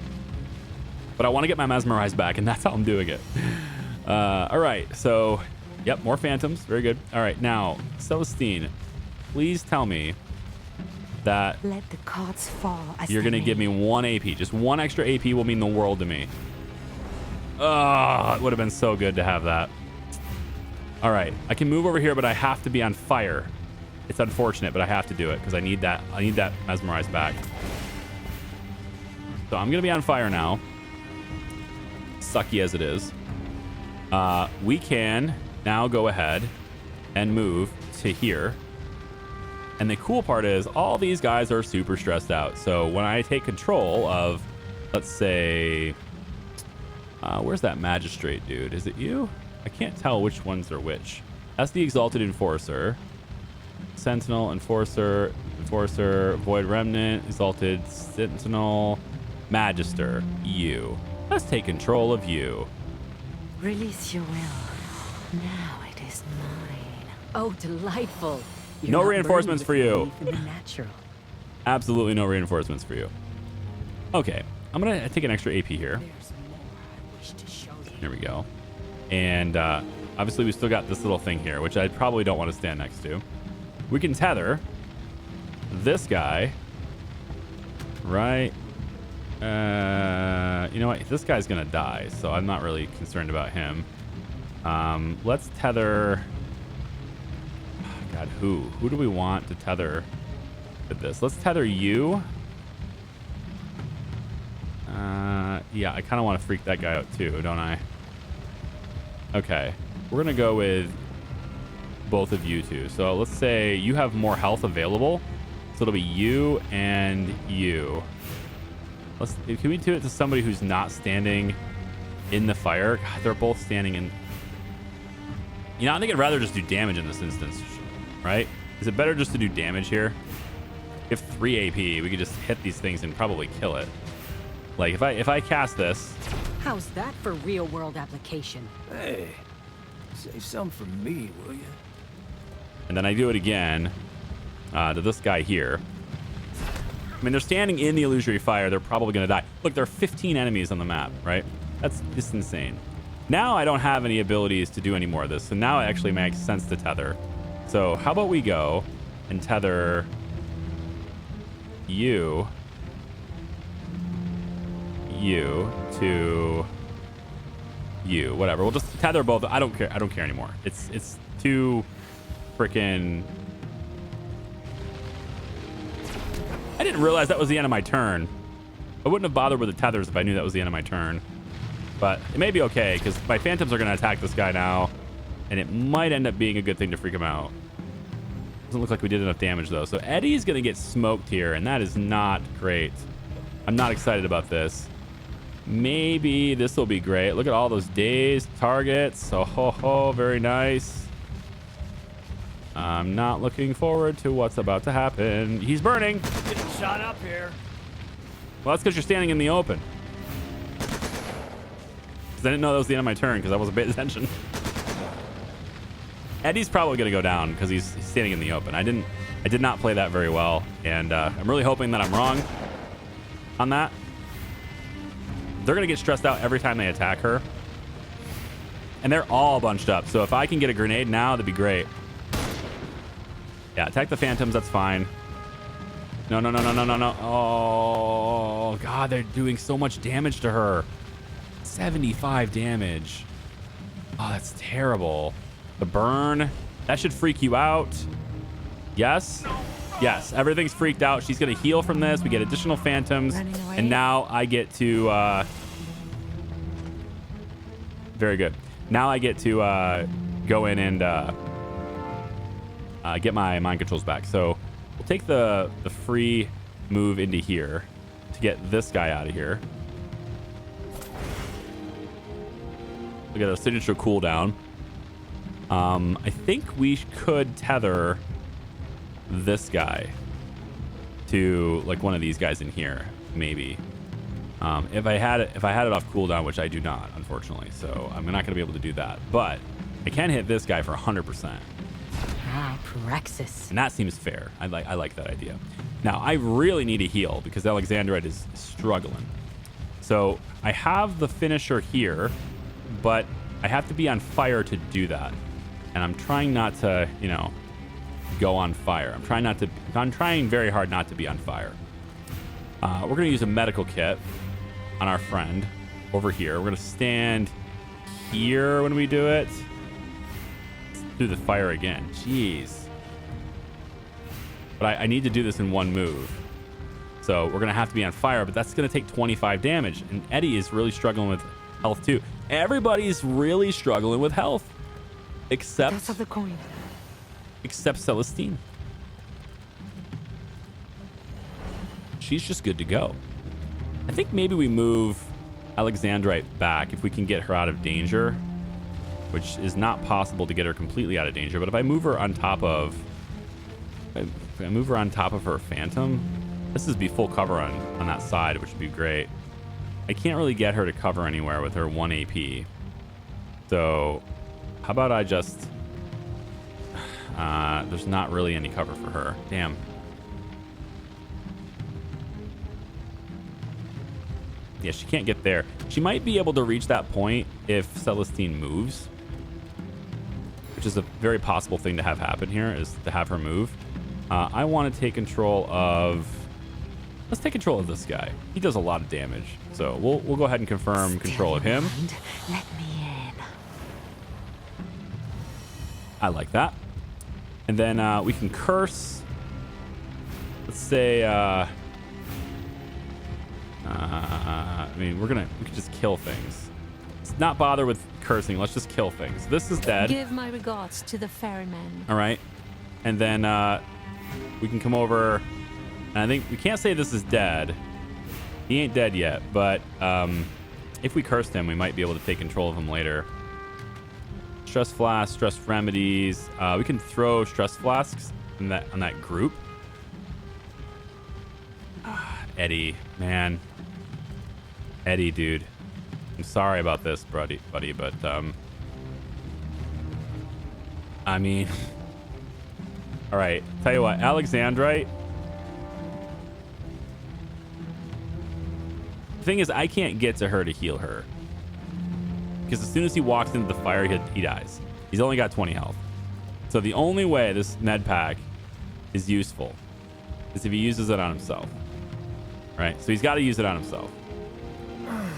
But I want to get my mesmerized back, and that's how I'm doing it. All right. So, yep, more phantoms. Very good. All right. Now, Celestine, please tell me that Let the cards fall. As you're going to give me 1 AP. Just 1 extra AP will mean the world to me. Oh, it would have been so good to have that. All right. I can move over here, but I have to be on fire. It's unfortunate, but I have to do it because I need that mesmerized back. So I'm going to be on fire now. Sucky as it is. We can now go ahead and move to here. And the cool part is all these guys are super stressed out. So when I take control of, let's say, where's that magistrate dude? Is it you? I can't tell which ones are which. That's the Exalted Enforcer. Sentinel, Enforcer, Void Remnant, Exalted Sentinel, Magister, you. Let's take control of you. Release your will. Now it is mine. Oh, delightful. You're No not reinforcements burning for with you. belief in the natural. Absolutely no reinforcements for you. Okay, I'm gonna take an extra AP here. There's more I wish to show you. Here we go. And obviously we still got this little thing here, which I probably don't want to stand next to. We can tether this guy right. You know what? This guy's gonna die, so I'm not really concerned about him. Let's tether. God, who do we want to tether with this? Let's tether you. Yeah, I kind of want to freak that guy out too, don't I? Okay, we're gonna go with both of you two. So let's say you have more health available, so it'll be you and you. Can we do it to somebody who's not standing in the fire? God, they're both standing in. You know, I think I'd rather just do damage in this instance, right? Is it better just to do damage here? If 3 AP, we could just hit these things and probably kill it. Like if I cast this, How's that for real-world application? Hey, save some for me, will you? and then I do it again to this guy here. I mean, they're standing in the illusory fire. They're probably going to die. Look, there are 15 enemies on the map, right? That's just insane. Now I don't have any abilities to do any more of this. So now it actually makes sense to tether. So how about we go and tether you to you, whatever. We'll just tether both. I don't care anymore. It's too freaking. I didn't realize that was the end of my turn. I wouldn't have bothered with the tethers if I knew that was the end of my turn. But it may be okay, because my phantoms are going to attack this guy now. And it might end up being a good thing to freak him out. Doesn't look like we did enough damage, though. So Eddie's going to get smoked here, and that is not great. I'm not excited about this. Maybe this will be great. Look at all those dazed targets. Oh, ho, ho, very nice. I'm not looking forward to what's about to happen. He's burning. Getting shot up here. Well, that's because you're standing in the open. Because I didn't know that was the end of my turn because I wasn't paying attention. Eddie's probably going to go down because he's standing in the open. I did not play that very well, and I'm really hoping that I'm wrong on that. They're going to get stressed out every time they attack her. And they're all bunched up. So if I can get a grenade now, that'd be great. Yeah, attack the phantoms. That's fine. No, no, no, no, no, no, no. Oh, God, they're doing so much damage to her. 75 damage. Oh, that's terrible. The burn. That should freak you out. Yes. Yes, everything's freaked out. She's going to heal from this. We get additional phantoms. And now I get to... very good. Now I get to go in and get my mind controls back. So we'll take the free move into here to get this guy out of here. Look at the signature cooldown. I think we could tether this guy to like one of these guys in here, maybe. If I had it off cooldown, which I do not, unfortunately, so I'm not gonna be able to do that. But I can hit this guy for 100%, Ah, Praxis. and that seems fair. I like that idea. Now I really need a heal because Alexandrite is struggling. So I have the finisher here, but I have to be on fire to do that, and I'm trying not to, you know, go on fire. I'm trying very hard not to be on fire. We're gonna use a medical kit on our friend over here. We're gonna stand here when we do it. Let's do the fire again. Jeez. But I need to do this in one move. So we're gonna have to be on fire, but that's gonna take 25 damage. And Eddie is really struggling with health too. Everybody's really struggling with health. Toss of the coin. Except Celestine. She's just good to go. I think maybe we move Alexandrite back if we can get her out of danger, which is not possible to get her completely out of danger. But if I move her on top of, if I move her on top of her phantom, this is be full cover on that side, which would be great. I can't really get her to cover anywhere with her 1 AP. So how about I just, there's not really any cover for her. Damn. Yeah, she can't get there. She might be able to reach that point if Celestine moves, which is a very possible thing to have happen here, is to have her move. I want to take control of... Let's take control of this guy. He does a lot of damage. So we'll go ahead and confirm control of him. Let me in. I like that. And then we can curse. Let's say... I mean, we could just kill things. Let's not bother with cursing. Let's just kill things. This is dead. Give my regards to the ferryman. All right. And then we can come over. And I think we can't say this is dead. He ain't dead yet. But if we cursed him, we might be able to take control of him later. Stress flask, stress remedies. We can throw stress flasks on that group. Eddie, man. Eddie, dude. I'm sorry about this, buddy, but I mean, all right. Tell you what, Alexandrite. The thing is, I can't get to her to heal her because as soon as he walks into the fire, he dies. He's only got 20 health. So the only way this med pack is useful is if he uses it on himself. Right? So he's got to use it on himself.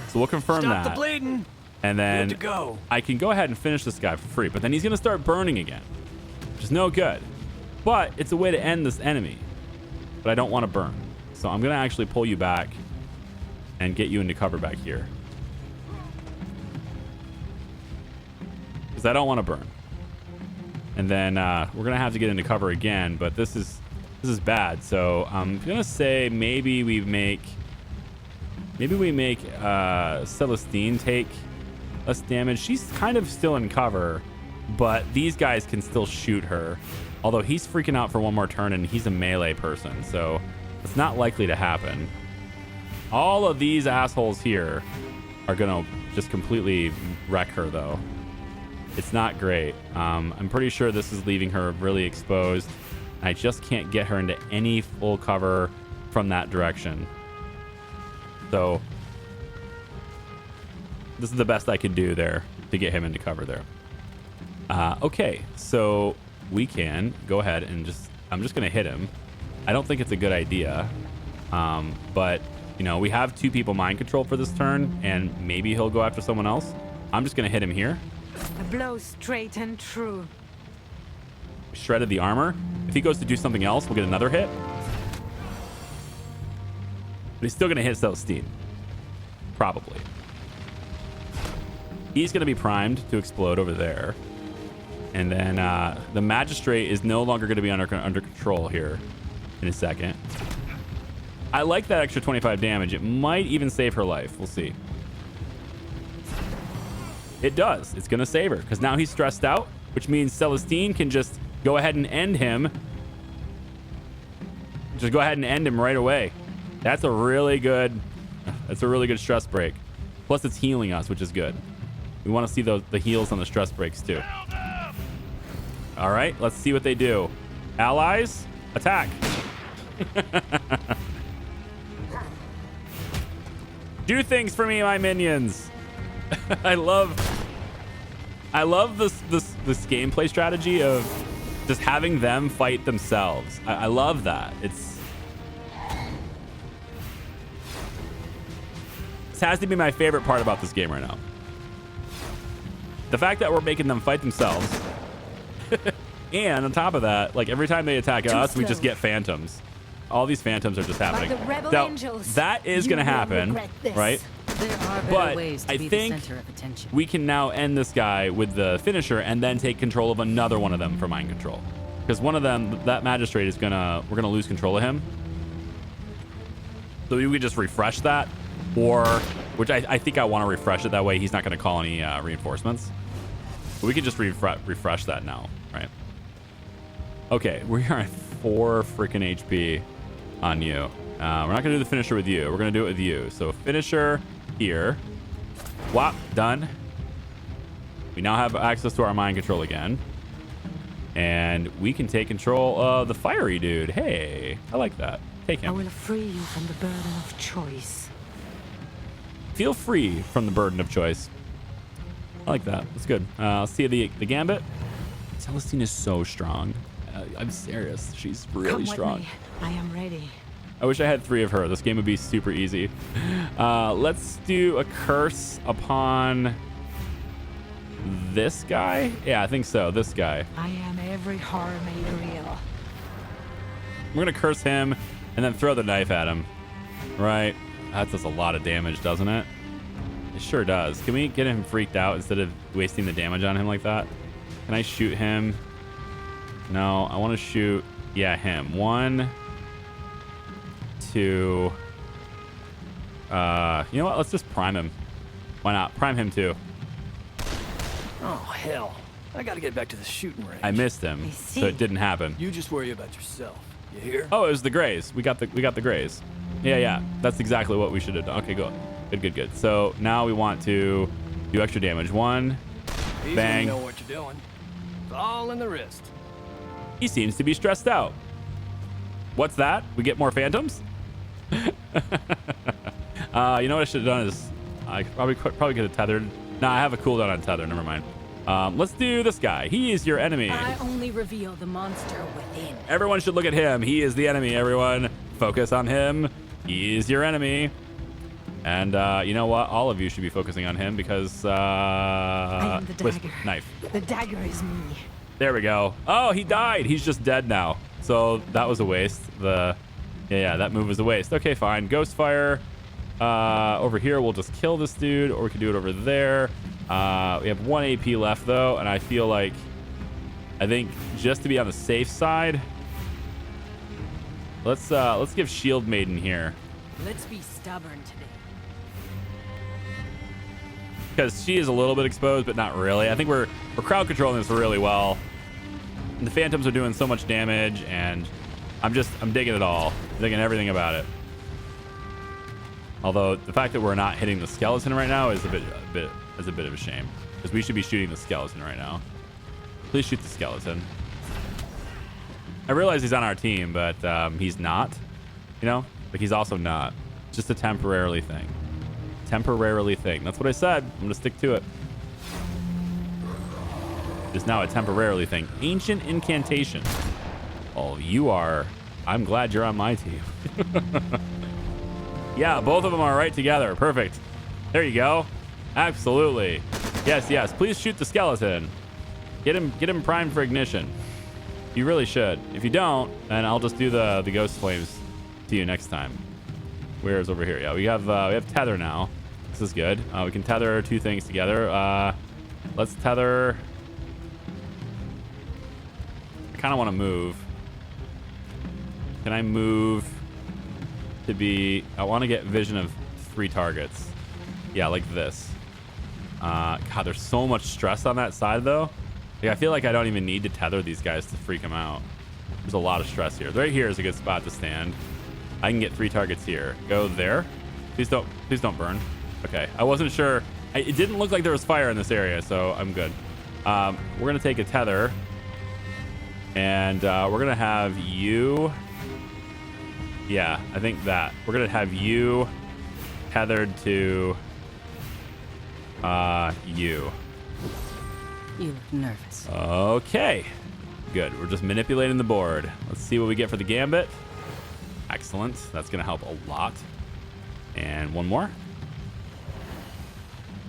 So we'll confirm that. Stop the bleeding. And then Good to go. I can go ahead and finish this guy for free. But then he's going to start burning again, which is no good. But it's a way to end this enemy. But I don't want to burn. So I'm going to actually pull you back and get you into cover back here. Because I don't want to burn. And then we're going to have to get into cover again, but this is bad. So I'm going to say maybe we make Celestine take less damage. She's kind of still in cover, but these guys can still shoot her. Although he's freaking out for one more turn and he's a melee person, so it's not likely to happen. All of these assholes here are going to just completely wreck her, though. It's not great. I'm pretty sure this is leaving her really exposed. I just can't get her into any full cover from that direction. So this is the best I can do there to get him into cover there. Okay, so we can go ahead and I'm just going to hit him. I don't think it's a good idea. But, you know, we have 2 people mind control for this turn, and maybe he'll go after someone else. I'm just going to hit him here. A blow straight and true. Shredded the armor. If he goes to do something else, we'll get another hit. But he's still going to hit Celestine. Probably. He's going to be primed to explode over there. And then the Magistrate is no longer going to be under control here in a second. I like that extra 25 damage. It might even save her life. We'll see. It does. It's going to save her because now he's stressed out, which means Celestine can just go ahead and end him. Just go ahead and end him right away. That's a really good stress break. Plus it's healing us, which is good. We want to see the heals on the stress breaks too. All right, let's see what they do. Allies, attack. Do things for me, my minions. I love this gameplay strategy of just having them fight themselves. I love that. This has to be my favorite part about this game right now. The fact that we're making them fight themselves. And on top of that, like every time they attack us, we just get phantoms. All these phantoms are just happening. Now, that is going to happen, right? There are better But ways to I be think the center of attention. we can now end this guy with the finisher and then take control of another one of them for mind control. Because one of them, that Magistrate is we're gonna lose control of him. So we could just refresh that, or which I think I want to refresh it that way. He's not gonna call any reinforcements. But we can just refresh that now, right? Okay, we are at 4 freaking HP on you. We're not gonna do the finisher with you. We're gonna do it with you. So finisher here. Whop, done. We now have access to our mind control again. And we can take control of the fiery dude. Hey, I like that. Take I him. will free you from the burden of choice. Feel free from the burden of choice. I like that. That's good. Let's see the gambit. Celestine is so strong. I'm serious. She's really strong. With me. I am ready. I wish I had 3 of her. This game would be super easy. Let's do a curse upon this guy. Yeah, I think so. This guy. I am every horror made real. We're going to curse him and then throw the knife at him. Right. That does a lot of damage, doesn't it? It sure does. Can we get him freaked out instead of wasting the damage on him like that? Can I shoot him? No, I want to shoot, yeah, him. 1, 2. You know what? Let's just prime him. Why not? Prime him too. Oh, hell. I gotta get back to the shooting range. I missed him, I see. so it didn't happen. You just worry about yourself. You hear? Oh, it was the grays. We got the grays. Yeah. That's exactly what we should have done. Okay, good. So now we want to do extra damage. 1, Easy, bang. You know what you're doing. It's all in the wrist. He seems to be stressed out. What's that? We get more phantoms? You know what I should have done is I probably could have tethered. Nah, I have a cooldown on tether. Never mind. Let's do this guy. He is your enemy. I only reveal the monster within. Everyone should look at him. He is the enemy, everyone. Focus on him. He is your enemy. And you know what? All of you should be focusing on him because I am the with dagger. knife. The dagger is me. There we go. Oh, he died. He's just dead now. So that was a waste. The Yeah, that move was a waste. Okay, fine. Ghost fire. Over here, we'll just kill this dude, or we can do it over there. We have 1 AP left, though, and I feel like, I think just to be on the safe side, let's give Shield Maiden here. Let's be stubborn today. Because she is a little bit exposed, but not really. I think we're crowd controlling this really well. And the Phantoms are doing so much damage, and I'm digging it all. I'm digging everything about it. Although the fact that we're not hitting the skeleton right now is a bit of a shame, because we should be shooting the skeleton right now. Please shoot the skeleton. I realize he's on our team, but he's not. You know, like he's also not. It's just a temporarily thing. Temporarily thing. That's what I said. I'm gonna stick to it. It's now a temporarily thing. Ancient incantation. Oh, you are. I'm glad you're on my team. Yeah, both of them are right together. Perfect. There you go. Absolutely. Yes, yes. Please shoot the skeleton. Get him primed for ignition. You really should. If you don't, then I'll just do the ghost flames to you next time. Where's over here? Yeah, we have tether now. This is good. We can tether 2 things together. Let's tether. I kind of want to move. Can I move to be? I want to get vision of 3 targets. Yeah, like this. God, there's so much stress on that side though. Like, I feel like I don't even need to tether these guys to freak them out. There's a lot of stress here. Right here is a good spot to stand. I can get 3 targets here. Go there. Please don't burn. Okay, I wasn't sure. It didn't look like there was fire in this area, so I'm good. We're gonna take a tether, and we're gonna have you. Yeah, I think that we're gonna have you tethered to you. You look nervous. Okay, good. We're just manipulating the board. Let's see what we get for the gambit. Excellent. That's gonna help a lot. And one more.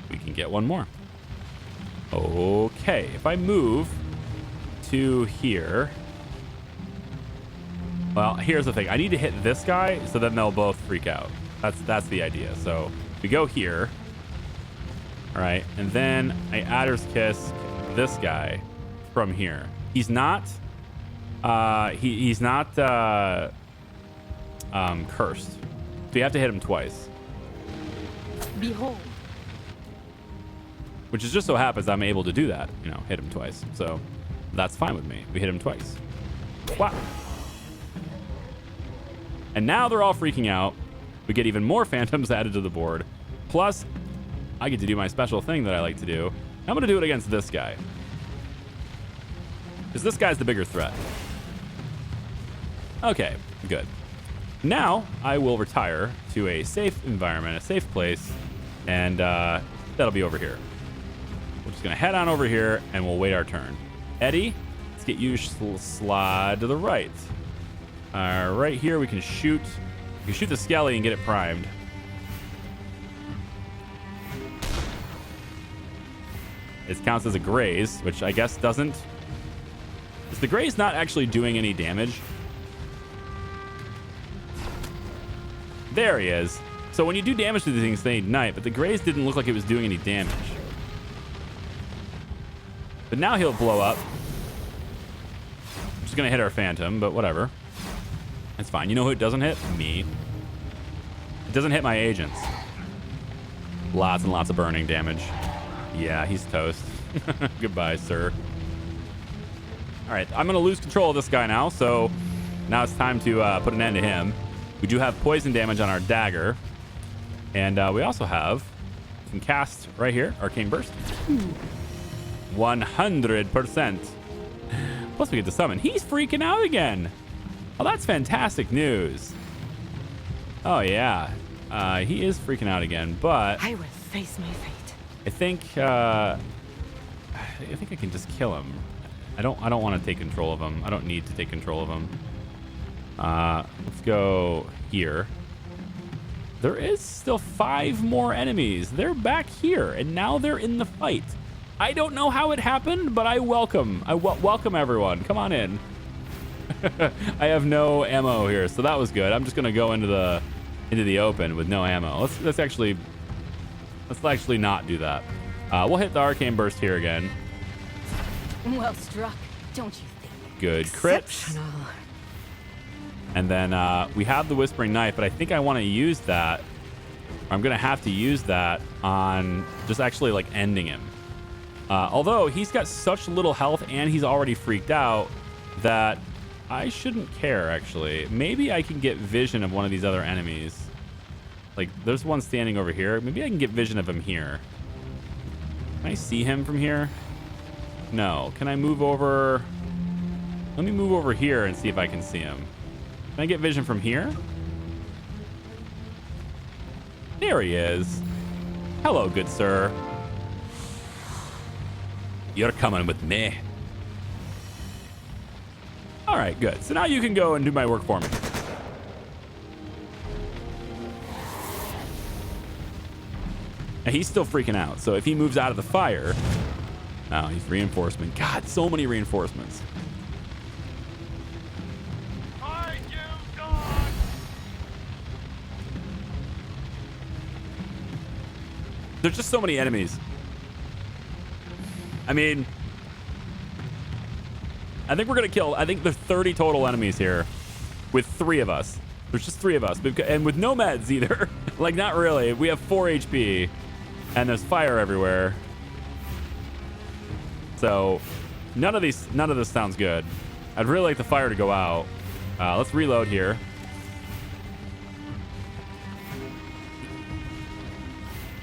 We can get one more. Okay, if I move to here. Well, here's the thing. I need to hit this guy so then they'll both freak out. That's the idea. So we go here. All right, and then I Adder's Kiss this guy from here. He's not he's not cursed. So you have to hit him twice. Behold. Which is just so happens I'm able to do that, you know, hit him twice. So that's fine with me. We hit him twice. Wow. And now they're all freaking out. We get even more phantoms added to the board. Plus, I get to do my special thing that I like to do. I'm going to do it against this guy. Because this guy's the bigger threat. Okay, good. Now, I will retire to a safe environment, a safe place, and that'll be over here. We're just going to head on over here, and we'll wait our turn. Eddie, let's get you slide to the right. Right here, we can shoot. We can shoot the skelly and get it primed. It counts as a graze, which I guess doesn't. Is the graze not actually doing any damage? There he is. So when you do damage to these things, they ignite, but the graze didn't look like it was doing any damage. But now he'll blow up. I'm just gonna hit our phantom, but whatever. That's fine. You know who it doesn't hit? Me. It doesn't hit my agents. Lots and lots of burning damage. Yeah, he's toast. Goodbye, sir. All right, I'm gonna lose control of this guy now, so now it's time to put an end to him. We do have poison damage on our dagger, and we also have, we can cast right here, Arcane Burst. 100%. Plus we get to summon. He's freaking out again. Oh, that's fantastic news. Oh yeah, he is freaking out again, but I will face my fate. I think I can just kill him. I don't want to take control of him. I don't need to take control of him. Let's go here. There is still 5 more enemies. They're back here, and now they're in the fight. I don't know how it happened, but I welcome everyone. Come on in. I have no ammo here, so that was good. I'm just gonna go into the open with no ammo. Let's actually not do that. We'll hit the arcane burst here again. Well struck, don't you think? Good crits. Exceptional. And then we have the whispering knife, but I think I want to use that. I'm gonna have to use that on just actually like ending him. Although he's got such little health and he's already freaked out that I shouldn't care, actually. Maybe I can get vision of one of these other enemies. Like, there's one standing over here. Maybe I can get vision of him here. Can I see him from here? No. Can I move over? Let me move over here and see if I can see him. Can I get vision from here? There he is. Hello, good sir. You're coming with me. All right, good. So now you can go and do my work for me. And he's still freaking out. So if he moves out of the fire, oh, he's reinforcement. God, so many reinforcements. There's just so many enemies. I mean, I think we're going to kill, I think there's 30 total enemies here with 3 of us. There's just 3 of us. And with no meds either. Like, not really. We have 4 HP and there's fire everywhere. So none of this sounds good. I'd really like the fire to go out. Let's reload here.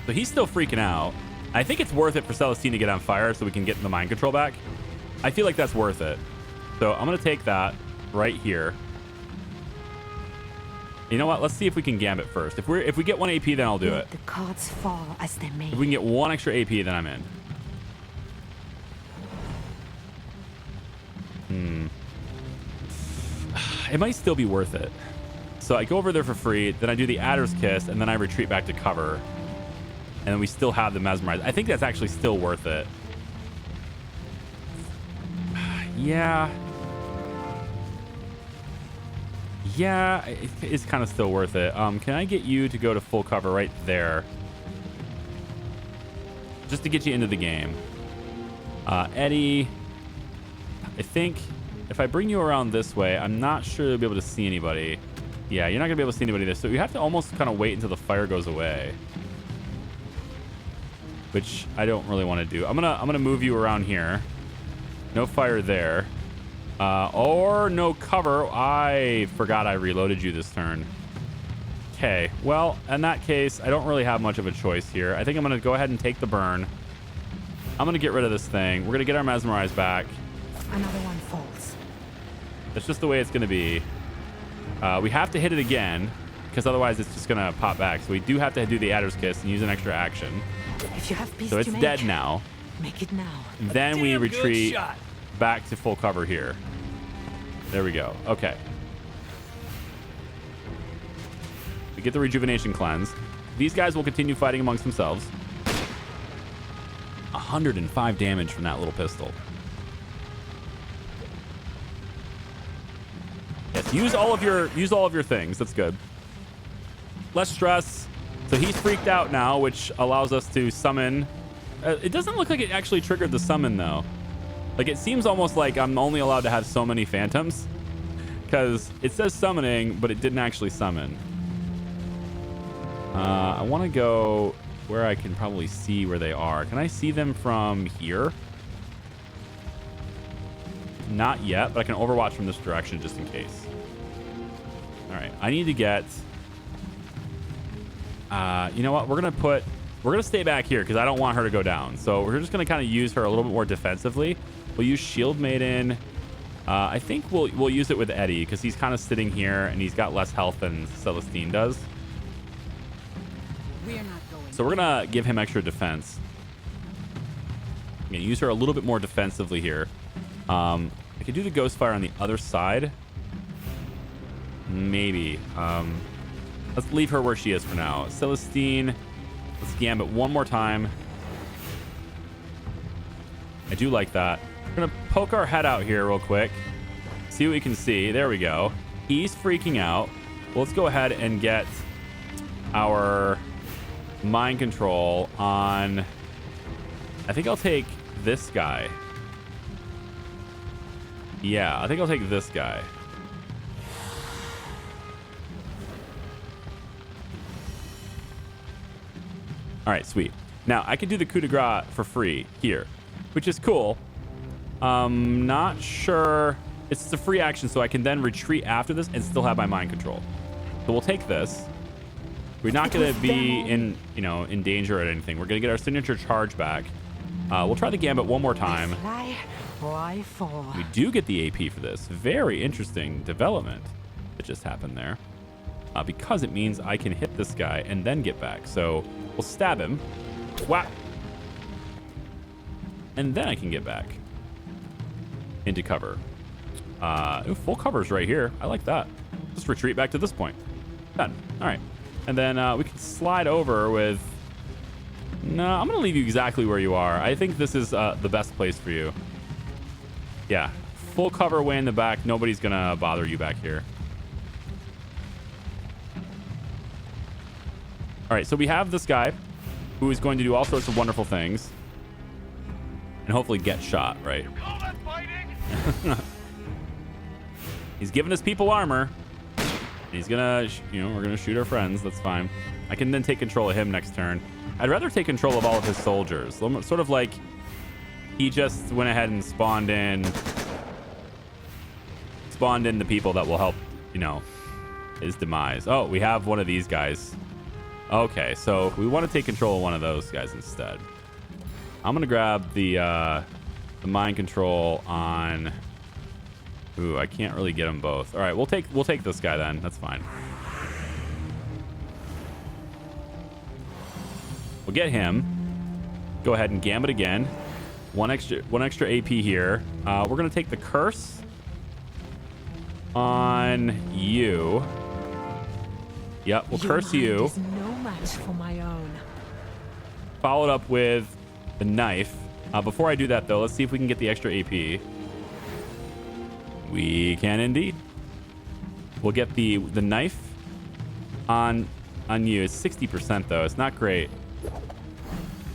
So he's still freaking out. I think it's worth it for Celestine to get on fire so we can get the mind control back. I feel like that's worth it. So I'm going to take that right here. You know what? Let's see if we can gambit first. If we get 1 AP, then I'll do it. The cards fall as they may. If we can get 1 extra AP, then I'm in. It might still be worth it. So I go over there for free, then I do the Adder's Kiss, and then I retreat back to cover. And then we still have the mesmerize. I think that's actually still worth it. Yeah. Yeah, it's kind of still worth it. Can I get you to go to full cover right there? Just to get you into the game. Eddie, I think if I bring you around this way, I'm not sure you'll be able to see anybody. Yeah, you're not gonna be able to see anybody there. So you have to almost kind of wait until the fire goes away. Which I don't really want to do. I'm gonna move you around here. No fire there. Or no cover. I forgot I reloaded you this turn. Okay, well, in that case, I don't really have much of a choice here. I think I'm gonna go ahead and take the burn. I'm gonna get rid of this thing. We're gonna get our mesmerize back. Another one falls. That's just the way it's gonna be. We have to hit it again because otherwise it's just gonna pop back. So we do have to do the Adder's Kiss and use an extra action. If you have peace So it's to make, dead now. make it now. Then we Damn good retreat shot. back to full cover here. There we go. Okay. We get the rejuvenation cleanse. These guys will continue fighting amongst themselves. 105 damage from that little pistol. Yes, use all of your things. That's good. Less stress. So he's freaked out now, which allows us to summon. It doesn't look like it actually triggered the summon though. Like it seems almost like I'm only allowed to have so many phantoms because it says summoning, but it didn't actually summon. I want to go where I can probably see where they are. Can I see them from here? Not yet, but I can overwatch from this direction just in case. All right, I need to get... you know what? We're gonna stay back here because I don't want her to go down. So we're just gonna kind of use her a little bit more defensively. We'll use Shield Maiden. I think we'll use it with Eddie because he's kind of sitting here and he's got less health than Celestine does. We're not going. So we're gonna give him extra defense. I'm gonna use her a little bit more defensively here. I could do the Ghost Fire on the other side. Maybe. Let's leave her where she is for now. Celestine, let's Gambit one more time. I do like that. We're gonna poke our head out here real quick. see what we can see. There we go. He's freaking out. Well, let's go ahead and get our mind control on... I think I'll take this guy. Yeah, I think I'll take this guy. All right, sweet. Now, I can do the coup de grace for free here, which is cool. Not sure. It's a free action, so I can then retreat after this and still have my mind control. So we'll take this. We're not going to be in, in danger or anything. We're going to get our signature charge back. We'll try the gambit one more time. We do get the AP for this. Very interesting development that just happened there. Because it means I can hit this guy and then get back. So we'll stab him. Whap. And then I can get back into cover. Full cover's right here. I like that. Just retreat back to this point. Done. All right. And then we can slide over with... No, I'm going to leave you exactly where you are. I think this is the best place for you. Yeah. Full cover way in the back. Nobody's going to bother you back here. All right. So we have this guy who is going to do all sorts of wonderful things. And hopefully get shot, right? You call that fighting? He's giving us people armor. He's gonna, we're gonna shoot our friends. That's fine. I can then take control of him next turn. I'd rather take control of all of his soldiers. Sort of like he just went ahead and spawned in the people that will help, his demise. Oh, we have one of these guys. Okay, so we want to take control of one of those guys instead. I'm gonna grab the mind control on. Ooh, I can't really get them both. All right, we'll take this guy then. That's fine. We'll get him. Go ahead and gambit again. One extra AP here. We're gonna take the curse on you. Yep, we'll curse you. No match for my own. Followed up with the knife. Before I do that though, let's see if we can get the extra AP. We can indeed. We'll get the knife on you. It's 60% though. It's not great.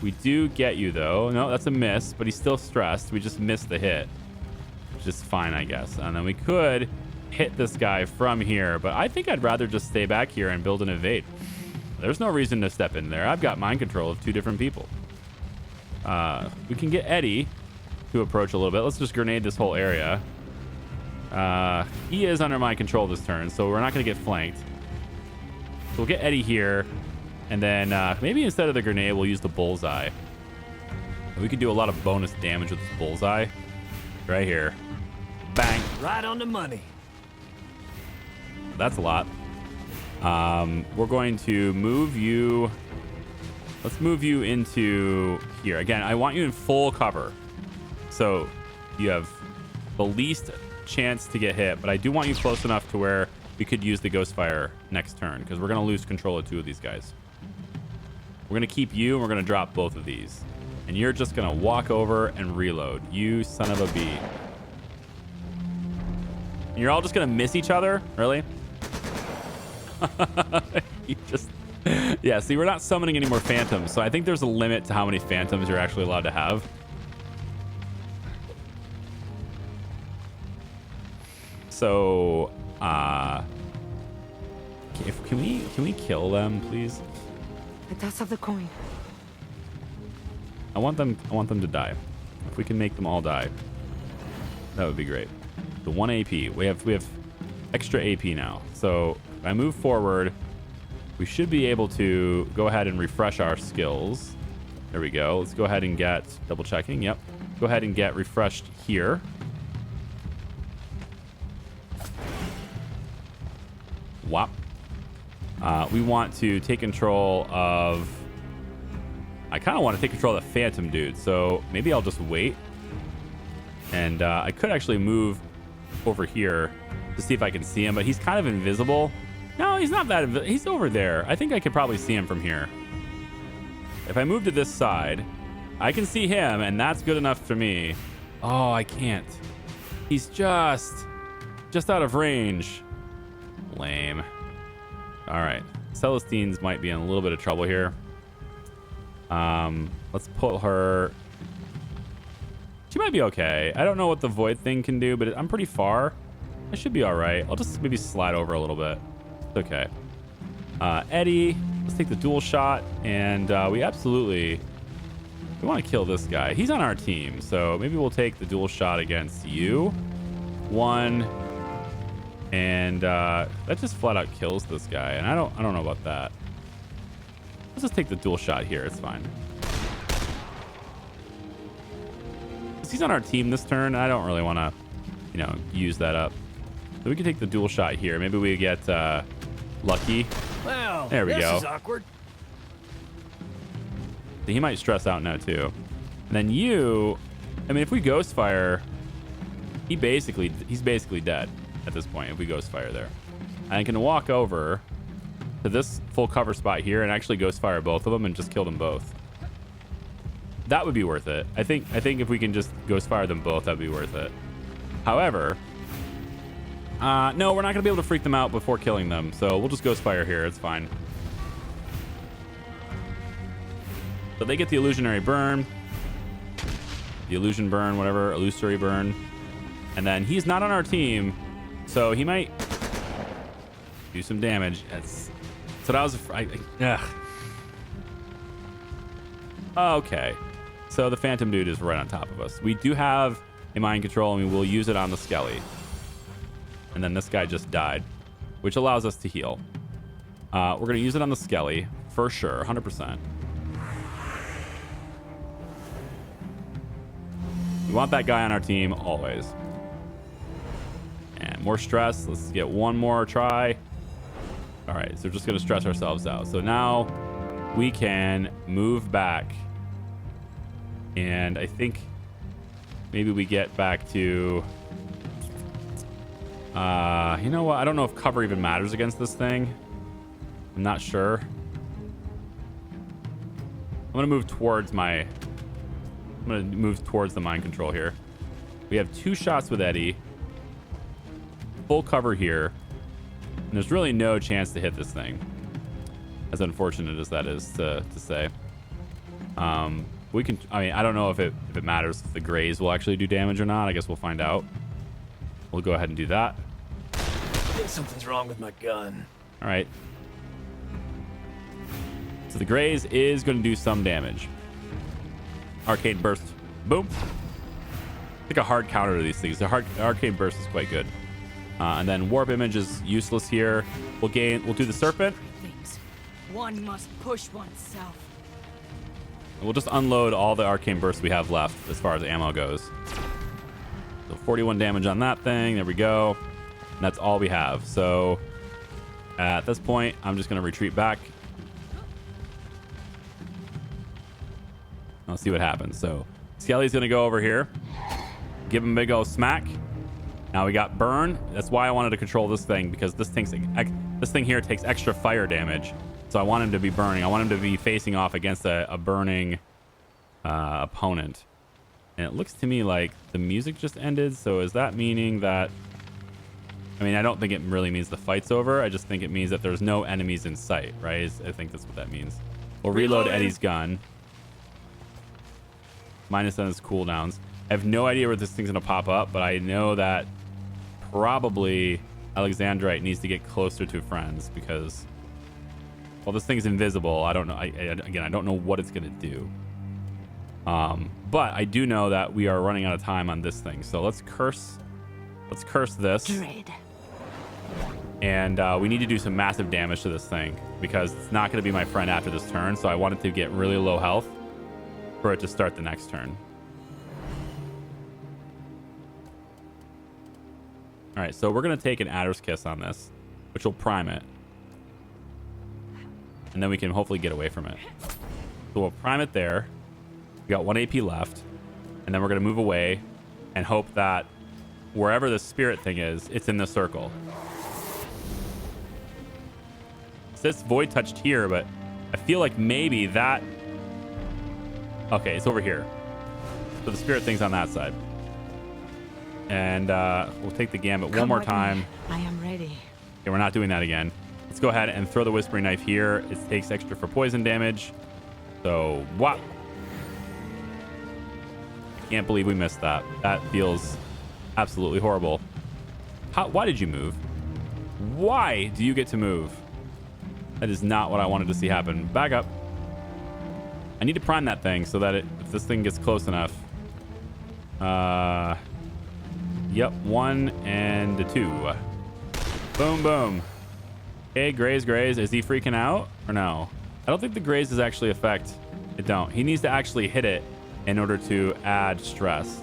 We do get you though. No, that's a miss, but he's still stressed. We just missed the hit, which is fine, I guess. And then we could hit this guy from here, but I think I'd rather just stay back here and build an evade. There's no reason to step in there. I've got mind control of two different people. We can get Eddie to approach a little bit. Let's just grenade this whole area. He is under my control this turn, so we're not going to get flanked. So we'll get Eddie here, and then maybe instead of the grenade, we'll use the bullseye. We could do a lot of bonus damage with this bullseye. Right here. Bang. Right on the money. That's a lot. We're going to move you. Let's move you into here. Again, I want you in full cover. So you have the least chance to get hit, but I do want you close enough to where we could use the ghost fire next turn, because we're going to lose control of two of these guys. We're going to keep you, and we're going to drop both of these, and you're just going to walk over and reload. You son of a bee. And you're all just going to miss each other? Really? You just... Yeah, see, we're not summoning any more phantoms, so I think there's a limit to how many phantoms you're actually allowed to have. So, can we kill them, please? The toss of the coin. I want them to die. If we can make them all die, that would be great. The 1 AP. We have extra AP now. So if I move forward, we should be able to go ahead and refresh our skills. There we go. Let's go ahead and get double checking. Yep. Go ahead and get refreshed here. Whop. We want to take control of... I kind of want to take control of the phantom dude, so maybe I'll just wait. And I could actually move over here to see if I can see him, but he's kind of invisible. No, he's not that invisible. He's over there. I think I could probably see him from here. If I move to this side, I can see him, and that's good enough for me. Oh, I can't. He's just... Just out of range. Lame. All right. Celestines might be in a little bit of trouble here. Let's put her... She might be okay. I don't know what the void thing can do, but I'm pretty far. I should be all right. I'll just maybe slide over a little bit. It's okay. Eddie, let's take the dual shot. And we want to kill this guy. He's on our team, so maybe we'll take the dual shot against you. 1. And that just flat out kills this guy. And I don't know about that. Let's just take the dual shot here. It's fine. He's on our team this turn. I don't really want to, use that up. So we can take the dual shot here. Maybe we get lucky. Well, there we go. This is awkward. He might stress out now too. And then you, I mean, if we ghost fire, he's basically dead at this point. If we ghost fire there, I can walk over to this full cover spot here and actually ghost fire both of them and just kill them both. That would be worth it. I think if we can just ghost fire them both, that'd be worth it. However, no, we're not gonna be able to freak them out before killing them, so we'll just ghost fire here. It's fine. So they get the illusionary burn, the illusion burn, whatever, illusory burn, and then he's not on our team, so he might do some damage. So that was okay. So the Phantom Dude is right on top of us. We do have a mind control, and we will use it on the Skelly. And then this guy just died, which allows us to heal. We're going to use it on the Skelly for sure, 100%. We want that guy on our team always. And more stress. Let's get one more try. All right, so we're just going to stress ourselves out. So now we can move back. And I think maybe we get back to... you know what? I don't know if cover even matters against this thing. I'm not sure. I'm going to move towards the mind control here. We have 2 shots with Eddie. Full cover here. And there's really no chance to hit this thing. As unfortunate as that is to say. We can, I don't know if it matters if the grays will actually do damage or not. I guess we'll find out. We'll go ahead and do that. I think something's wrong with my gun. All right. So the grays is going to do some damage. Arcane burst. Boom. I think a hard counter to these things. The arcane burst is quite good. And then warp image is useless here. We'll do the serpent. Things. One must push oneself. We'll just unload all the arcane bursts we have left as far as ammo goes. So 41 damage on that thing. There we go. And that's all we have. So at this point, I'm just going to retreat back. Let's see what happens. So Skelly's going to go over here. Give him a big old smack. Now we got burn. That's why I wanted to control this thing, because this thing here takes extra fire damage. So I want him to be burning. I want him to be facing off against a burning opponent. And it looks to me like the music just ended. So is that meaning that... I don't think it really means the fight's over. I just think it means that there's no enemies in sight, right? I think that's what that means. We'll reload Eddie's gun. Minus on his cooldowns. I have no idea where this thing's going to pop up, but I know that probably Alexandrite needs to get closer to friends because... Well, this thing's invisible. I don't know. Again, I don't know what it's going to do. But I do know that we are running out of time on this thing. So let's curse this. Dread. And we need to do some massive damage to this thing because it's not going to be my friend after this turn. So I want it to get really low health for it to start the next turn. All right, so we're going to take an Adder's Kiss on this, which will prime it. And then we can hopefully get away from it. So we'll prime it there. We got 1 AP left. And then we're going to move away and hope that wherever the spirit thing is, it's in the circle. It says void touched here, but I feel like maybe that... Okay, it's over here. So the spirit thing's on that side. and we'll take the gambit one Come more with me. time. I am ready. Okay, we're not doing that again. Let's go ahead and throw the Whispering Knife here. It takes extra for poison damage. So, what? Can't believe we missed that. That feels absolutely horrible. Why did you move? Why do you get to move? That is not what I wanted to see happen. Back up. I need to prime that thing so that if this thing gets close enough. Yep, 1 and 2. Boom, boom. Okay, graze. Is he freaking out or no? I don't think the grazes actually affect it. Don't. He needs to actually hit it in order to add stress.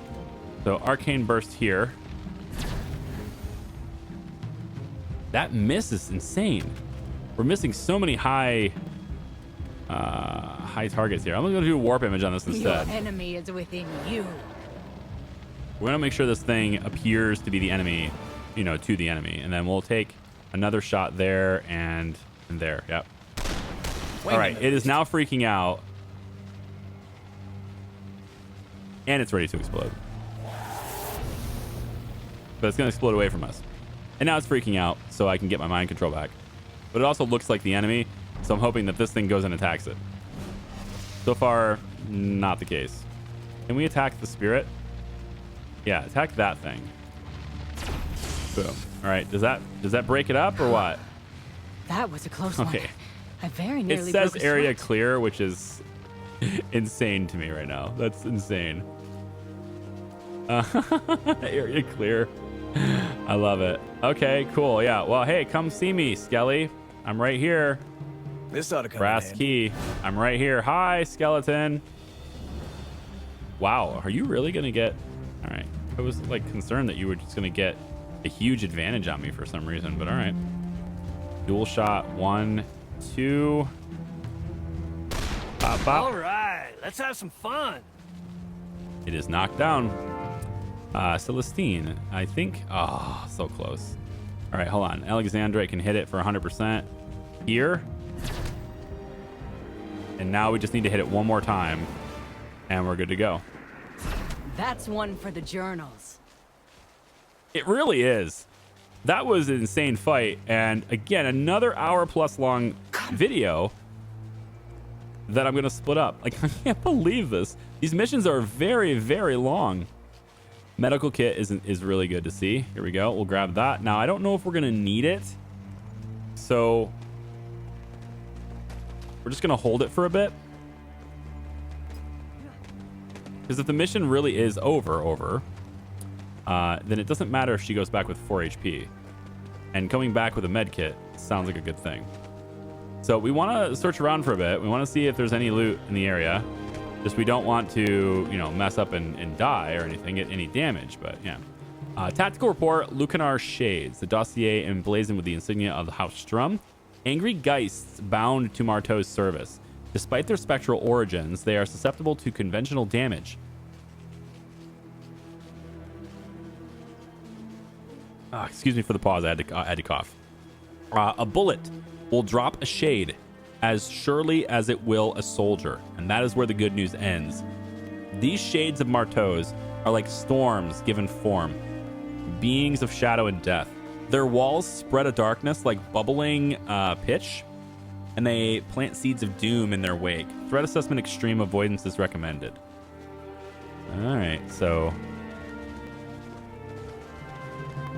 So arcane burst here. That miss is insane. We're missing so many high targets here. I'm gonna do a warp image on this instead. Your enemy is within you. We're gonna make sure this thing appears to be the enemy, you know, to the enemy, and then we'll take another shot there and there. Yep. All right, it is now freaking out, and it's ready to explode. But it's gonna explode away from us, and now it's freaking out, so I can get my mind control back. But it also looks like the enemy, so I'm hoping that this thing goes and attacks it. So far, not the case. Can we attack the spirit? Yeah, attack that thing. Boom. All right, does that break it up or what? That was a close Okay. one. I very It nearly says broke a area sweat. clear, which is insane to me right now. That's insane. Area clear. I love it. Okay, cool. Yeah. Well, hey, come see me, Skelly. I'm right here. This ought to come Brass in. key. I'm right here. Hi, skeleton. Wow. Are you really going to get... All right. I was like concerned that you were just going to get a huge advantage on me for some reason, but all right. Dual shot. 1, 2. Pop, pop. All right, let's have some fun. It is knocked down. Celestine, I think. Oh, so close. All right, hold on. Alexandra can hit it for 100% here. And now we just need to hit it one more time, and we're good to go. That's one for the journals. It really is. That was an insane fight. And again, another hour-plus long video that I'm going to split up. Like, I can't believe this. These missions are very, very long. Medical kit is really good to see. Here we go. We'll grab that. Now, I don't know if we're going to need it. So we're just going to hold it for a bit. Because if the mission really is over, then it doesn't matter if she goes back with 4 HP. And coming back with a med kit sounds like a good thing. So we want to search around for a bit. We want to see if there's any loot in the area. Just we don't want to, you know, mess up and die or anything, get any damage. But yeah. Tactical report, Lucanar Shades. The dossier emblazoned with the insignia of the House Strum. Angry Geists bound to Marteau's service. Despite their spectral origins, they are susceptible to conventional damage. Excuse me for the pause. I had to cough. A bullet will drop a shade as surely as it will a soldier, and that is where the good news ends. These shades of Marteau's are like storms given form, beings of shadow and death. Their walls spread a darkness like bubbling pitch, and they plant seeds of doom in their wake. Threat assessment extreme avoidance is recommended. All right, so